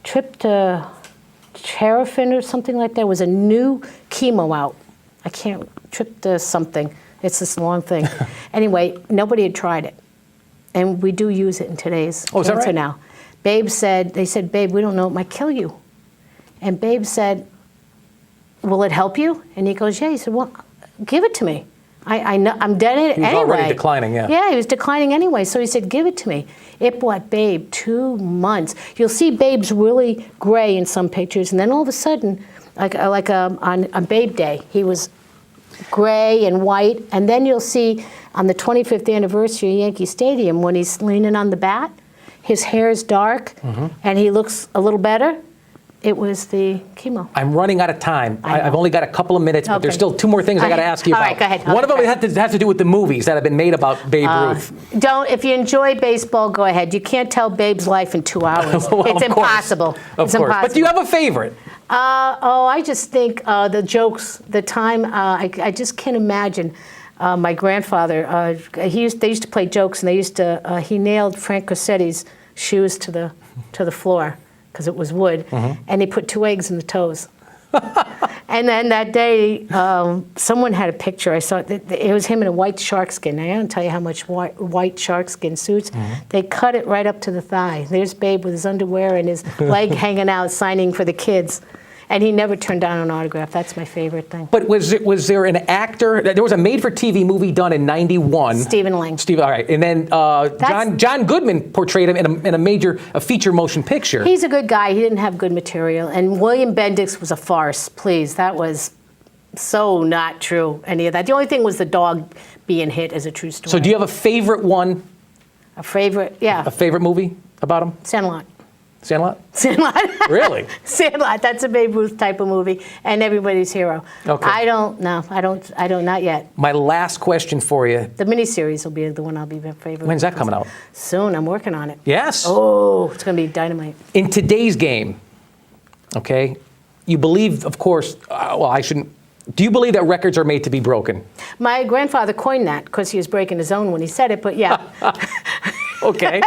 tryptophan or something like that. There was a new chemo out. Something. It's this long thing. Anyway, nobody had tried it. And we do use it in today's cancer right? now. Babe said, Babe, we don't know, it might kill you. And Babe said, will it help you? And he goes, yeah. He said, well, give it to me. I know, I'm dead anyway. He was already declining, yeah. Yeah, he was declining anyway. So he said, give it to me. It bought Babe 2 months. You'll see Babe's really gray in some pictures, and then all of a sudden, on Babe Day, he was gray and white. And then you'll see on the 25th anniversary of Yankee Stadium, when he's leaning on the bat, his hair is dark, and he looks a little better. It was the chemo. I'm running out of time. I know. I've only got a couple of minutes, but there's Okay. still 2 more things I got to ask you All about. right, go ahead. One of them Okay. has to do with the movies that have been made about Babe Ruth. If you enjoy baseball, go ahead. You can't tell Babe's life in 2 hours. Well, It's of course. impossible. Of It's course. impossible. But do you have a favorite? I just think the jokes, the time, I just can't imagine. My grandfather, they used to play jokes, and he nailed Frank Cossetti's shoes to the floor because it was wood, and he put 2 eggs in the toes. And then that day, someone had a picture. I saw it was him in a white shark skin. I don't tell you how much white shark skin suits. They cut it right up to the thigh. There's Babe with his underwear and his leg hanging out, signing for the kids. And he never turned down an autograph. That's my favorite thing. But was there an actor? There was a made-for-TV movie done in '91. Stephen Lang. All right, and then John Goodman portrayed him in a feature motion picture. He's a good guy. He didn't have good material. And William Bendix was a farce. Please, that was so not true. Any of that. The only thing was the dog being hit as a true story. So do you have a favorite one? A favorite? Yeah. A favorite movie about him? Sandlot. Sandlot? Sandlot. Really? Sandlot. That's a Babe Ruth type of movie, and Everybody's Hero. Okay. I don't. Not yet. My last question for you. The miniseries will be the one I'll be favorite. When's that coming out? Soon. I'm working on it. Yes? Oh, it's going to be dynamite. In today's game, okay, you believe, of course, do you believe that records are made to be broken? My grandfather coined that because he was breaking his own when he said it, but yeah. Okay.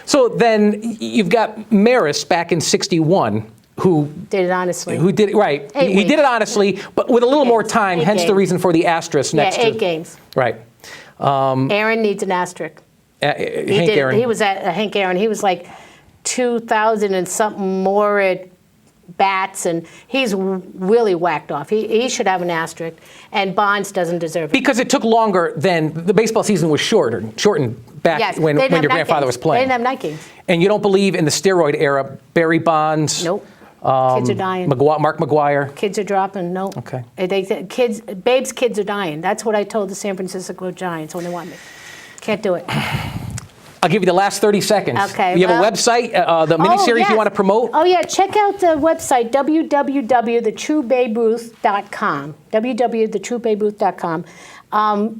So then you've got Maris back in '61 who Did it honestly. Who did it right? He did it honestly, but with a little more time. Hence the reason for the asterisk next to 8 games. Right. Aaron needs an asterisk. Hank Aaron. He was at Hank Aaron. He was like 2,000 and something more at bats, and he's really whacked off. He should have an asterisk, and Bonds doesn't deserve it. Because it took longer than the baseball season was shortened back Yes, when they didn't your have night grandfather games. was playing. They didn't have night games. And you don't believe in the steroid era, Barry Bonds? Nope. Kids are dying. Mark McGuire? Kids are dropping. Nope. Okay. Babe's kids are dying. That's what I told the San Francisco Giants when they want me. Can't do it. I'll give you the last 30 seconds. Okay, You have well- a website, the miniseries yes. you want to promote? Oh, yeah. Check out the website, www.thetruebaberuth.com. www.thetruebaberuth.com.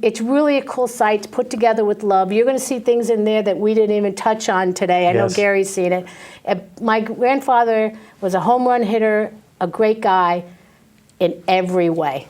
It's really a cool site put together with love. You're going to see things in there that we didn't even touch on today. I know Yes. Gary's seen it. My grandfather was a home run hitter, a great guy in every way,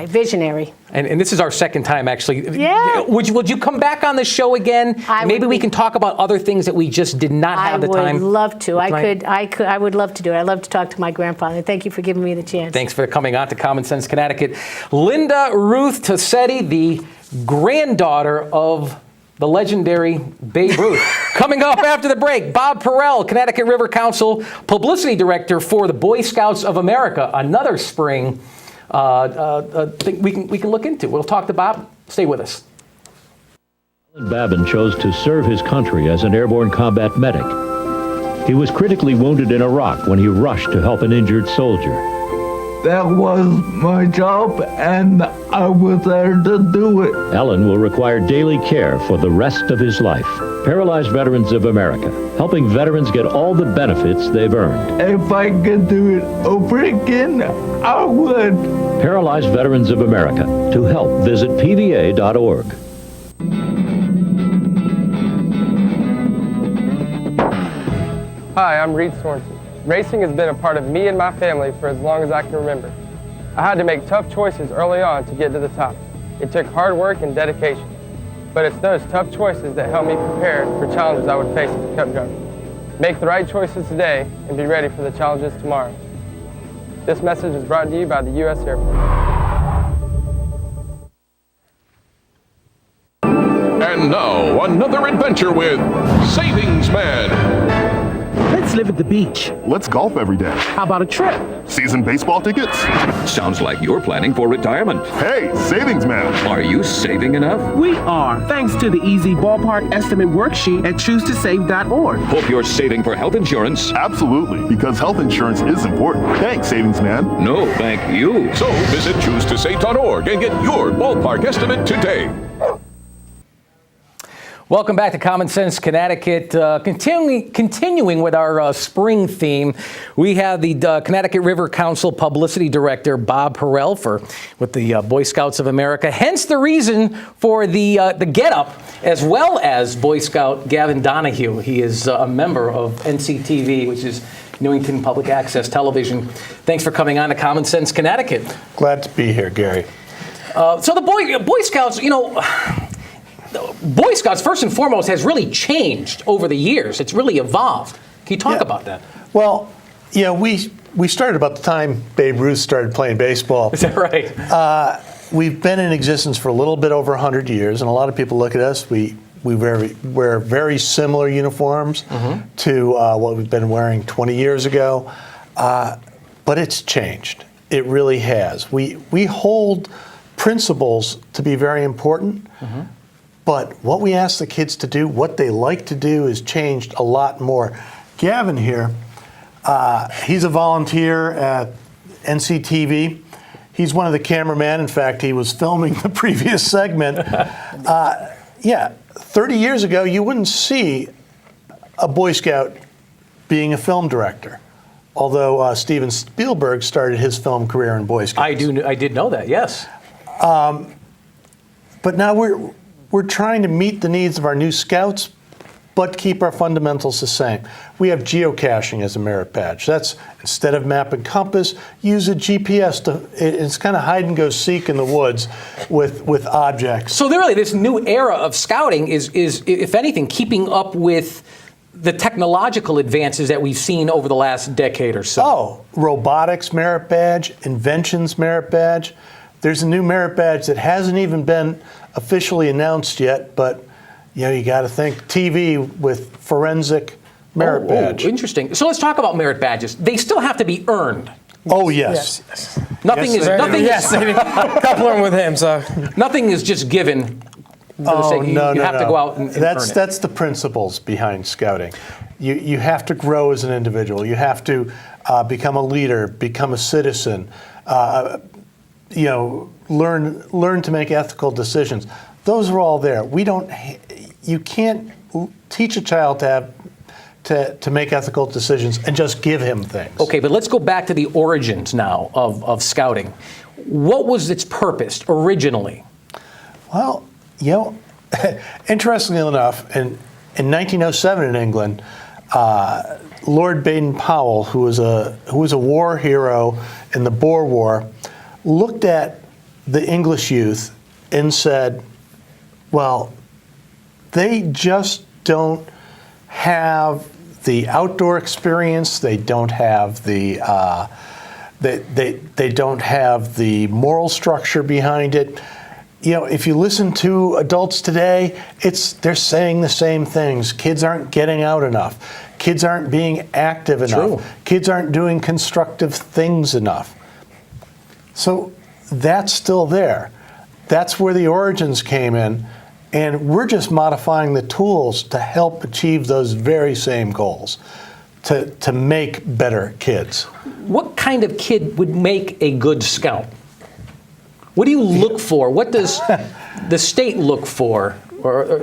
visionary. And this is our second time, actually. Yeah. Would you come back on the show again? Maybe we can talk about other things that we just did not have the time. I would love to. I tonight. would love to do it. I'd love to talk to my grandfather. Thank you for giving me the chance. Thanks for coming on to Common Sense Connecticut. Linda Ruth Toissetti, the granddaughter of the legendary Babe Ruth. Coming up after the break, Bob Perrell, Connecticut River Council Publicity Director for the Boy Scouts of America. Another spring thing we can look into. We'll talk to Bob. Stay with us. Alan Babin chose to serve his country as an airborne combat medic. He was critically wounded in Iraq when he rushed to help an injured soldier. That was my job, and I was there to do it. Alan will require daily care for the rest of his life. Paralyzed Veterans of America, helping veterans get all the benefits they've earned. If I could do it over again, I would. Paralyzed Veterans of America. To help, visit pva.org. Hi, I'm Reed Sorensen. Racing has been a part of me and my family for as long as I can remember. I had to make tough choices early on to get to the top. It took hard work and dedication. But it's those tough choices that help me prepare for challenges I would face as a cup driver. Make the right choices today and be ready for the challenges tomorrow. This message is brought to you by the U.S. Air Force. And now, another adventure with Savings Man. Let's live at the beach. Let's golf every day. How about a trip? Season baseball tickets? Sounds like you're planning for retirement. Hey, savings man. Are you saving enough? We are, thanks to the easy ballpark estimate worksheet at choosetosave.org. Hope you're saving for health insurance. Absolutely, because health insurance is important. Thanks, savings man. No, thank you. So visit choosetosave.org and get your ballpark estimate today. Welcome back to Common Sense Connecticut. Continuing with our spring theme, we have the Connecticut River Council Publicity Director, Bob Perel, with the Boy Scouts of America. Hence the reason for the get-up, as well as Boy Scout Gavin Donahue. He is a member of NCTV, which is Newington Public Access Television. Thanks for coming on to Common Sense Connecticut. Glad to be here, Gary. So the Boy Scouts, Boy Scouts, first and foremost, has really changed over the years. It's really evolved. Can you talk about that? Well, we started about the time Babe Ruth started playing baseball. Is that right? We've been in existence for a little bit over 100 years, and a lot of people look at us. We wear very similar uniforms to what we've been wearing 20 years ago, but it's changed. It really has. We hold principles to be very important. But what we ask the kids to do, what they like to do, has changed a lot more. Gavin here, he's a volunteer at NCTV. He's one of the cameramen. In fact, he was filming the previous segment. 30 years ago, you wouldn't see a Boy Scout being a film director. Although Steven Spielberg started his film career in Boy Scouts. I did know that, yes. But now we're trying to meet the needs of our new scouts, but keep our fundamentals the same. We have geocaching as a merit badge. That's, instead of map and compass, use a GPS. It's kind of hide and go seek in the woods with objects. So really, this new era of scouting is, if anything, keeping up with the technological advances that we've seen over the last decade or so. Oh, robotics merit badge, inventions merit badge. There's a new merit badge that hasn't even been officially announced yet, but you got to think TV with forensic merit badge. Interesting. So let's talk about merit badges. They still have to be earned. Oh yes. Nothing is. Couple of them with him. So nothing is just given. No. You have to go out and earn it. That's the principles behind scouting. You have to grow as an individual. You have to become a leader, become a citizen. Learn to make ethical decisions. Those are all there. You can't teach a child to make ethical decisions and just give him things. Okay, but let's go back to the origins now of scouting. What was its purpose originally? Well, interestingly enough, in 1907 in England, Lord Baden-Powell, who was a war hero in the Boer War, looked at the English youth and said, well, they just don't have the outdoor experience. They don't have the they don't have the moral structure behind it. If you listen to adults today, they're saying the same things. Kids aren't getting out enough. Kids aren't being active enough. True. Kids aren't doing constructive things enough. So that's still there. That's where the origins came in, and we're just modifying the tools to help achieve those very same goals, to make better kids. What kind of kid would make a good scout? What do you look for? What does the state look for, or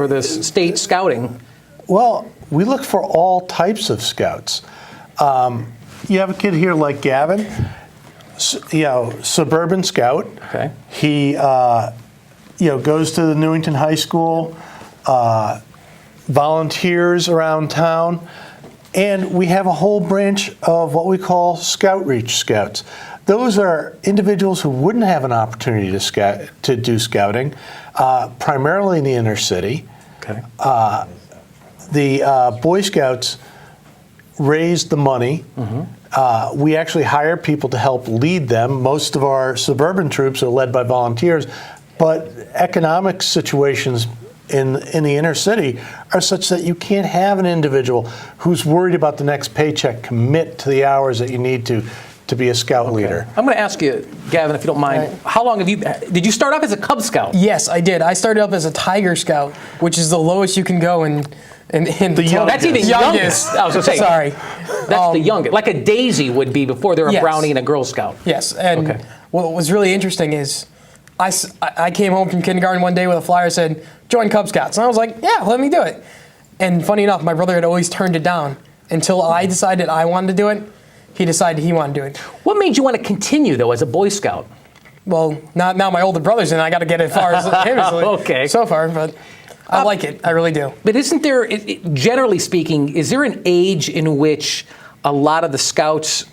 the state scouting? Well, we look for all types of scouts. You have a kid here like Gavin, suburban scout. Okay. He, goes to the Newington High School, volunteers around town, and we have a whole branch of what we call Scout Reach Scouts. Those are individuals who wouldn't have an opportunity to do scouting, primarily in the inner city. Okay. The Boy Scouts raise the money. We actually hire people to help lead them. Most of our suburban troops are led by volunteers, but economic situations in the inner city are such that you can't have an individual who's worried about the next paycheck commit to the hours that you need to be a scout leader. I'm going to ask you, Gavin, if you don't mind, how long did you start off as a Cub Scout? Yes, I did. I started up as a Tiger Scout, which is the lowest you can go in the youngest. That's even youngest. I was going to say. Sorry. That's the youngest. Like a Daisy would be before they're a Brownie and a Girl Scout. Yes, and what was really interesting is I came home from kindergarten one day with a flyer that said, join Cub Scouts. And I was like, yeah, let me do it. And funny enough, my brother had always turned it down until I decided I wanted to do it. He decided he wanted to do it. What made you want to continue, though, as a Boy Scout? Well, now my older brother's in, I got to get as far as him okay. so far, but I like it. I really do. But isn't there, generally speaking, is there an age in which a lot of the Scouts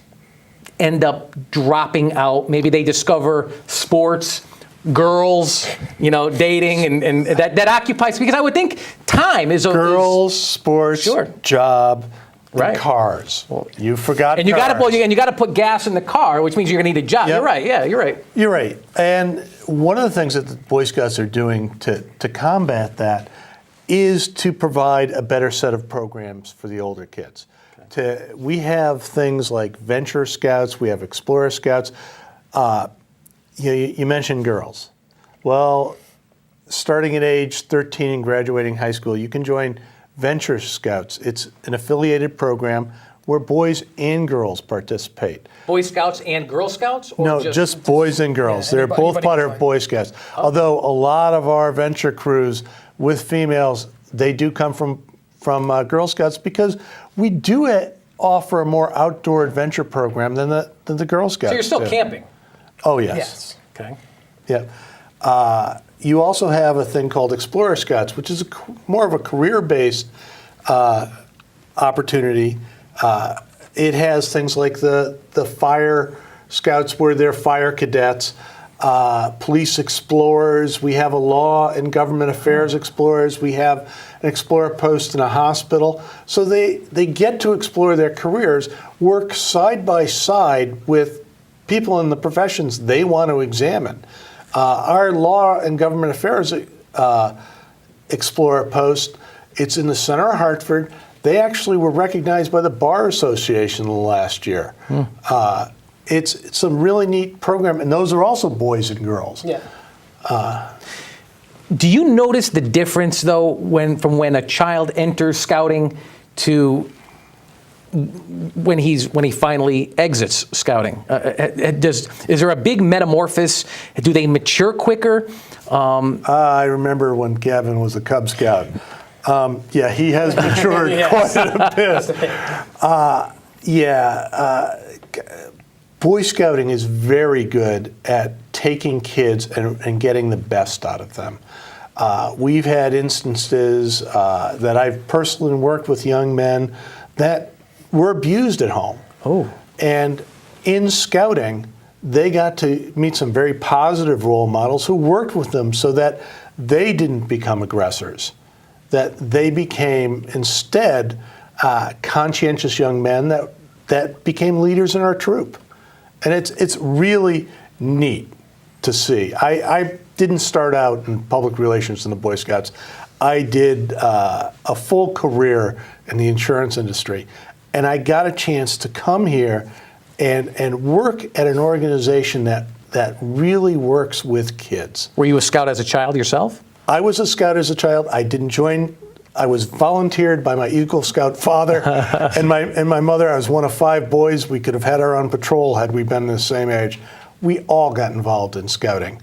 end up dropping out? Maybe they discover sports, girls, dating, and that occupies, because I would think time is girls, sports, sure. job, right. and cars. Well, you forgot. And you got to put gas in the car, which means you're going to need a job. Yep. You're right. Yeah, you're right. You're right. And one of the things that the Boy Scouts are doing to combat that is to provide a better set of programs for the older kids. Okay. We have things like Venture Scouts. We have Explorer Scouts. You mentioned girls. Well, starting at age 13 and graduating high school, you can join Venture Scouts. It's an affiliated program where boys and girls participate. Boy Scouts and Girl Scouts? Or No, just boys and girls. Yeah, They're both part of Boy Scouts. Oh. Although a lot of our venture crews with females, they do come from Girl Scouts, because we do offer a more outdoor adventure program than the Girl Scouts. So you're still do. Camping? Oh, yes. Yes. Okay. Yeah. You also have a thing called Explorer Scouts, which is more of a career-based opportunity. It has things like the Fire Scouts, where they're fire cadets, police explorers. We have a law and government affairs explorers. We have an explorer post in a hospital. So they get to explore their careers, work side by side with people in the professions they want to examine. Our law and government affairs explorer post, it's in the center of Hartford. They actually were recognized by the Bar Association last year. It's some really neat program, and those are also boys and girls. Yeah. Do you notice the difference, though, from when a child enters scouting to when he finally exits scouting? Is there a big metamorphosis? Do they mature quicker? I remember when Gavin was a Cub Scout. Yeah, he has matured quite a bit. Boy Scouting is very good at taking kids and getting the best out of them. We've had instances that I've personally worked with young men that were abused at home. Oh. And in scouting, they got to meet some very positive role models who worked with them so that they didn't become aggressors, that they became instead conscientious young men that became leaders in our troop. And it's really neat to see. I didn't start out in public relations in the Boy Scouts. I did a full career in the insurance industry. And I got a chance to come here and work at an organization that really works with kids. Were you a scout as a child yourself? I was a scout as a child. I didn't join. I was volunteered by my Eagle Scout father and my mother. I was one of 5 boys. We could have had our own patrol had we been the same age. We all got involved in scouting.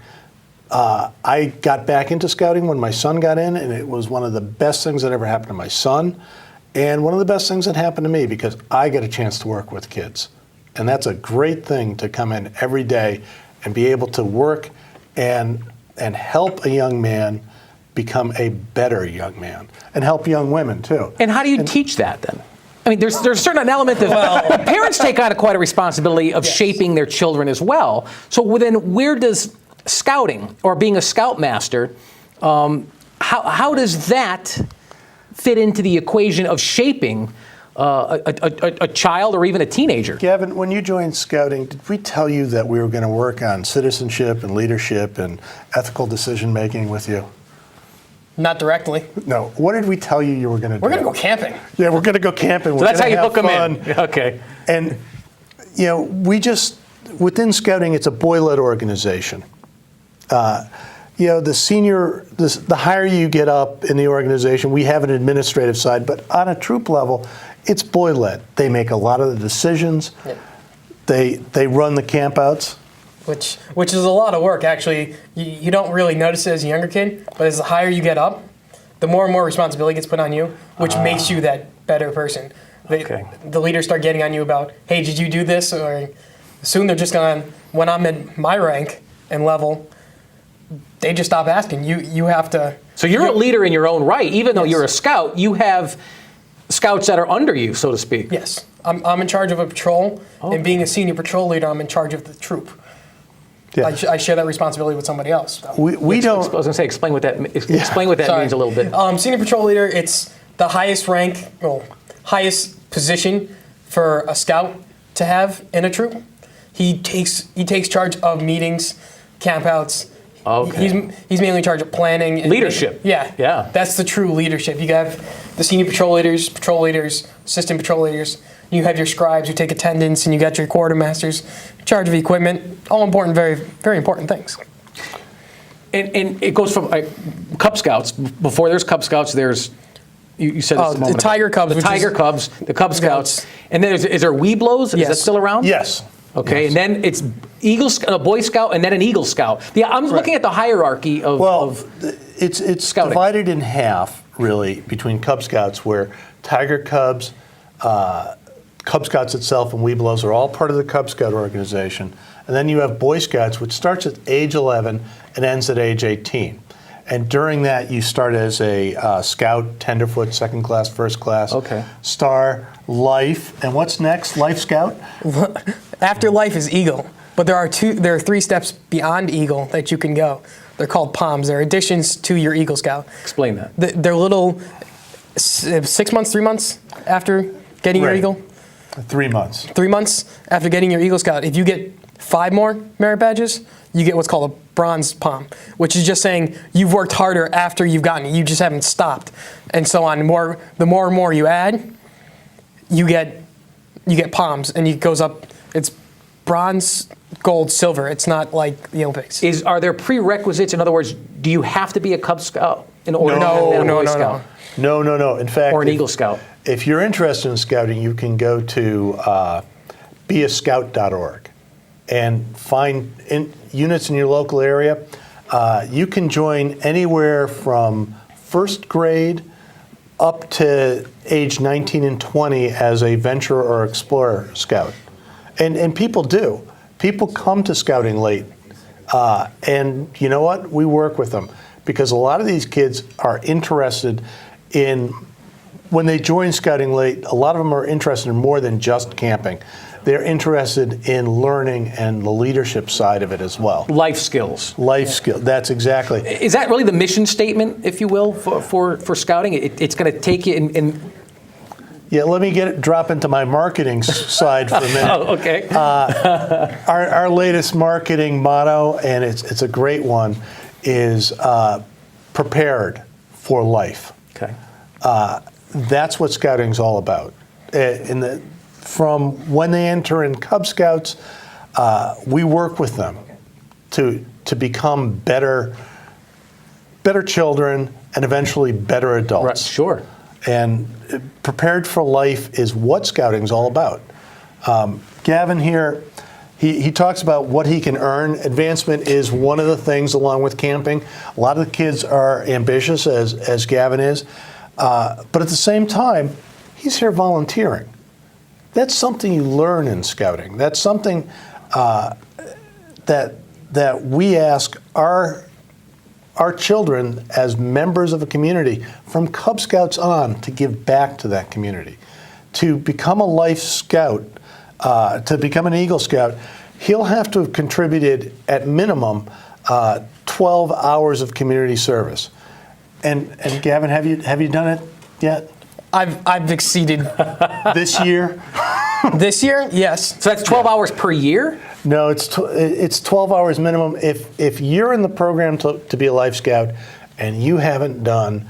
I got back into scouting when my son got in, and it was one of the best things that ever happened to my son, and one of the best things that happened to me, because I get a chance to work with kids. And that's a great thing, to come in every day and be able to work and help a young man become a better young man, and help young women too. And how do you teach that then? I mean, there's a certain element of parents take on quite a responsibility of shaping their children as well. So then, where does scouting or being a scoutmaster, how does that fit into the equation of shaping a child or even a teenager? Gavin, when you joined scouting, did we tell you that we were going to work on citizenship and leadership and ethical decision making with you? Not directly. No. What did we tell you were going to do? We're going to go camping. Yeah, we're going to go camping. So that's how you hook them in. Okay. And, we just, within scouting, it's a boy-led organization. The higher you get up in the organization, we have an administrative side, but on a troop level, it's boy-led. They make a lot of the decisions. Yeah. They run the campouts. which is a lot of work, actually. You don't really notice it as a younger kid, but as the higher you get up, the more and more responsibility gets put on you, which makes you that better person. The leaders start getting on you about, hey, did you do this? Or soon they're just going to, when I'm in my rank and level, they just stop asking. You have to. So you're a leader in your own right. Even though you're a scout, you have scouts that are under you, so to speak. Yes. I'm in charge of a patrol, and being a senior patrol leader, I'm in charge of the troop. Yeah. I share that responsibility with somebody else. So. We don't. I was going to say, explain what that means a little bit. Senior patrol leader, it's the highest rank, highest position for a scout to have in a troop. He takes charge of meetings, campouts. Okay. He's mainly in charge of planning. And leadership. Yeah. That's the true leadership. You have the senior patrol leaders, assistant patrol leaders. You have your scribes who take attendance, and you got your quartermasters in charge of equipment. All important, very, very important things. And it goes from Cub Scouts. Before there's Cub Scouts, there's you said this a moment the Tiger Cubs. The Tiger Cubs, the Cub Scouts, and then is there Weeblos? Is that still around? Yes. Okay, and then it's a Boy Scout, and then an Eagle Scout. I'm looking at the hierarchy of it's scouting. Divided in half, really, between Cub Scouts, where Tiger Cubs, Cub Scouts itself, and Weeblos are all part of the Cub Scout organization. And then you have Boy Scouts, which starts at age 11 and ends at age 18. And during that, you start as a scout, tenderfoot, second class, first class, star, life, and what's next? Life Scout? After life is Eagle, but there are 3 steps beyond Eagle that you can go. They're called POMs. They're additions to your Eagle Scout. Explain that. They're little 6 months, 3 months after getting your Eagle. 3 months. 3 months after getting your Eagle Scout. If you get 5 more merit badges, you get what's called a bronze POM, which is just saying you've worked harder after you've gotten it. You just haven't stopped, and so on. The more and more you add, you get POMs, and it goes up. It's bronze, gold, silver. It's not like the Olympics. Are there prerequisites? In other words, do you have to be a Cub Scout in order to be a Boy Scout? No. In fact, or an Eagle Scout. If you're interested in scouting, you can go to beascout.org and find units in your local area. You can join anywhere from first grade up to age 19 and 20 as a venture or explorer scout. And people do. People come to scouting late. And you know what? We work with them because a lot of these kids are interested in, when they join scouting late, a lot of them are interested in more than just camping. They're interested in learning and the leadership side of it as well. Life skills. Life skills, that's exactly. Is that really the mission statement, if you will, for scouting? It's going to take you in. Yeah, let me drop into my marketing side for a minute. Oh, okay. Our latest marketing motto, and it's a great one, is prepared for life. Okay. That's what scouting's all about. From when they enter in Cub Scouts, we work with them to become better children and eventually better adults. Right, sure. And prepared for life is what scouting's all about. Gavin here, he talks about what he can earn. Advancement is one of the things along with camping. A lot of the kids are ambitious, as Gavin is. But at the same time, he's here volunteering. That's something you learn in scouting. That's something that we ask our children as members of a community from Cub Scouts on to give back to that community. To become a Life Scout, to become an Eagle Scout, he'll have to have contributed at minimum 12 hours of community service. And Gavin, have you done it yet? I've exceeded this year. This year, yes. So that's 12 hours per year? No, it's 12 hours minimum. If you're in the program to be a Life Scout and you haven't done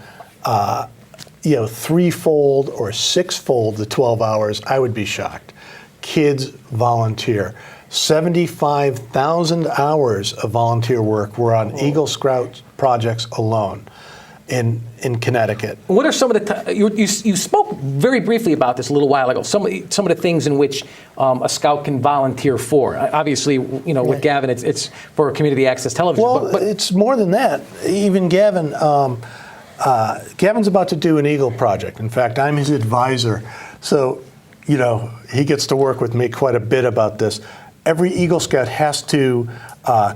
threefold or sixfold the 12 hours, I would be shocked. Kids volunteer. 75,000 hours of volunteer work were on Eagle Scout projects alone. in Connecticut. What are some of the you spoke very briefly about this a little while ago? Some of the things in which a scout can volunteer for. Obviously, with Gavin, it's for community access television. Well, but it's more than that. Even Gavin, Gavin's about to do an Eagle project. In fact, I'm his advisor, so he gets to work with me quite a bit about this. Every Eagle Scout has to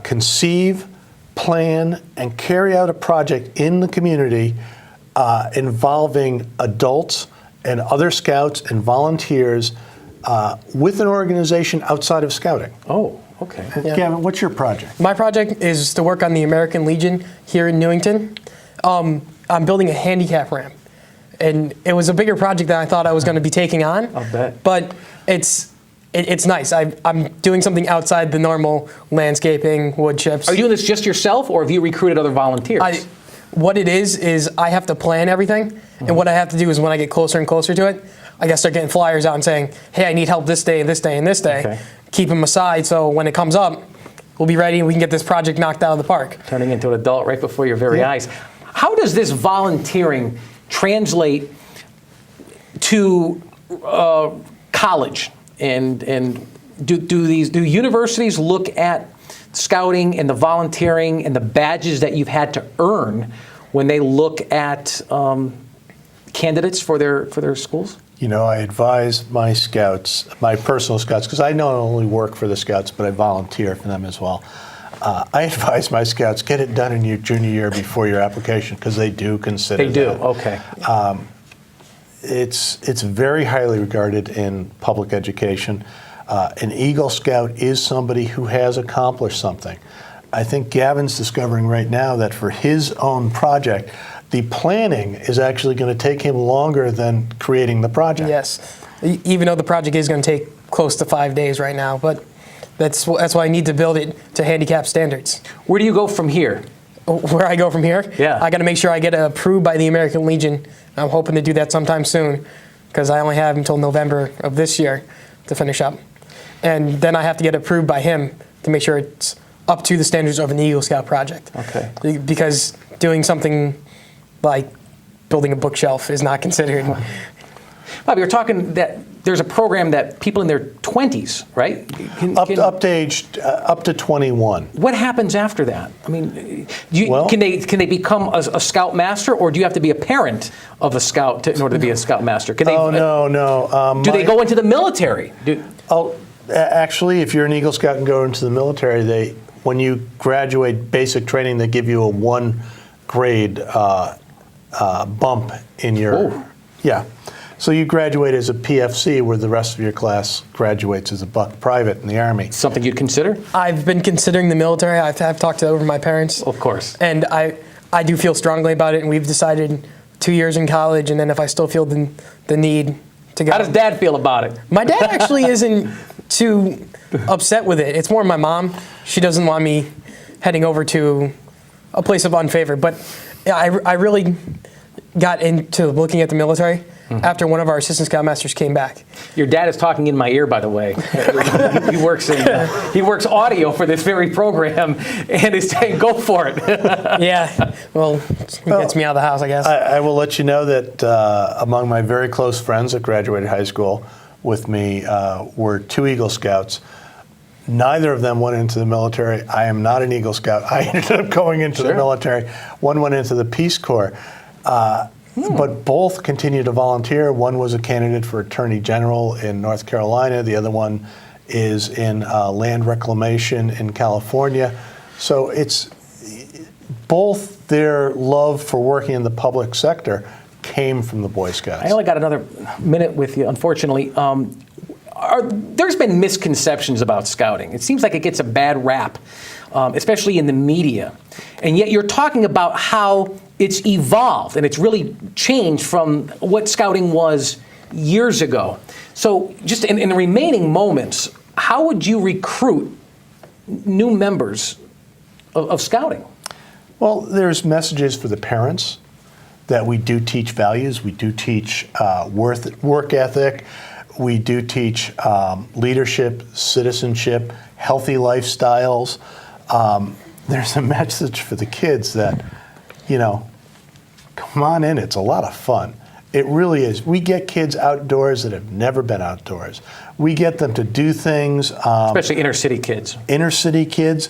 conceive, plan, and carry out a project in the community involving adults and other scouts and volunteers with an organization outside of scouting. Oh, okay. Gavin, what's your project? My project is to work on the American Legion here in Newington. I'm building a handicap ramp. And it was a bigger project than I thought I was going to be taking on. I'll bet. But it's nice. I'm doing something outside the normal landscaping, wood chips. Are you doing this just yourself, or have you recruited other volunteers? What it is I have to plan everything, and what I have to do is when I get closer and closer to it, I got to start getting flyers out and saying, hey, I need help this day and this day and this day. Okay. Keep them aside so when it comes up, we'll be ready and we can get this project knocked out of the park. Turning into an adult right before your very eyes. How does this volunteering translate to college? And do universities look at scouting and the volunteering and the badges that you've had to earn when they look at candidates for their schools? I advise my scouts, my personal scouts, because I not only work for the scouts, but I volunteer for them as well. I advise my scouts, get it done in your junior year before your application, because they do consider They do, that. okay. It's very highly regarded in public education. An Eagle Scout is somebody who has accomplished something. I think Gavin's discovering right now that for his own project, the planning is actually going to take him longer than creating the project. Yes, even though the project is going to take close to 5 days right now, but that's why I need to build it to handicap standards. Where do you go from here? Where I go from here? Yeah. I got to make sure I get approved by the American Legion. I'm hoping to do that sometime soon because I only have until November of this year to finish up. And then I have to get approved by him to make sure it's up to the standards of an Eagle Scout project. Okay. Because doing something like building a bookshelf is not considered. Bob, you're talking that there's a program that people in their 20s, right? Up to 21. What happens after that? I mean, can they become a scout master, or do you have to be a parent of a scout in order to be a scout master? Can they, no. Do they go into the military? Actually, if you're an Eagle Scout and go into the military, when you graduate basic training, they give you a 1 grade bump in your. Oh. Yeah. So you graduate as a PFC, where the rest of your class graduates as a buck private in the Army. Something you'd consider? I've been considering the military. I've talked to over my parents. Of course. And I do feel strongly about it, and we've decided 2 years in college, and then if I still feel the need to go. How does Dad feel about it? My dad actually isn't too upset with it. It's more my mom. She doesn't want me heading over to a place of unfavor. But I really got into looking at the military after one of our assistant scoutmasters came back. Your dad is talking in my ear, by the way. He works audio for this very program, and is saying, "Go for it." Yeah, well, it gets me out of the house, I guess. I will let you know that among my very close friends that graduated high school with me were 2 Eagle Scouts. Neither of them went into the military. I am not an Eagle Scout. I ended up going into the military. One went into the Peace Corps. But both continue to volunteer. One was a candidate for Attorney General in North Carolina. The other one is in land reclamation in California. So it's both their love for working in the public sector came from the Boy Scouts. I only got another minute with you, unfortunately. There's been misconceptions about scouting. It seems like it gets a bad rap, especially in the media. And yet you're talking about how it's evolved and it's really changed from what scouting was years ago. So just in the remaining moments, how would you recruit new members of scouting? Well, there's messages for the parents that we do teach values. We do teach work ethic. We do teach leadership, citizenship, healthy lifestyles. There's a message for the kids that, come on in. It's a lot of fun. It really is. We get kids outdoors that have never been outdoors. We get them to do things. Especially inner city kids. Inner city kids.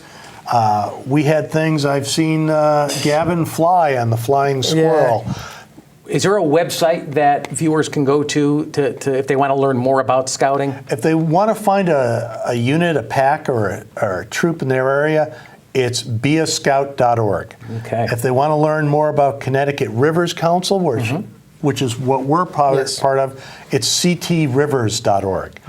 We had things, I've seen Gavin fly on the flying squirrel. Yeah. Is there a website that viewers can go to if they want to learn more about scouting? If they want to find a unit, a pack, or a troop in their area, it's beascout.org. Okay. If they want to learn more about Connecticut Rivers Council, which is what we're part of, it's ctrivers.org.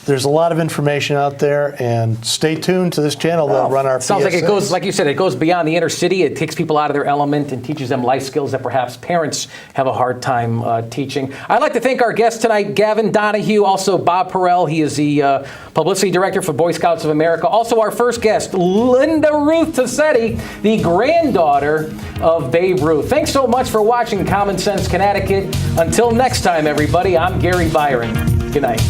There's a lot of information out there, and stay tuned to this channel. They'll run our Sounds like it PSAs. goes, like you said, it goes beyond the inner city. It takes people out of their element and teaches them life skills that perhaps parents have a hard time teaching. I'd like to thank our guest tonight, Gavin Donahue, also Bob Perrell. He is the publicity director for Boy Scouts of America. Also our first guest, Linda Ruth Toissetti, the granddaughter of Babe Ruth. Thanks so much for watching Common Sense Connecticut. Until next time, everybody, I'm Gary Byron. Good night.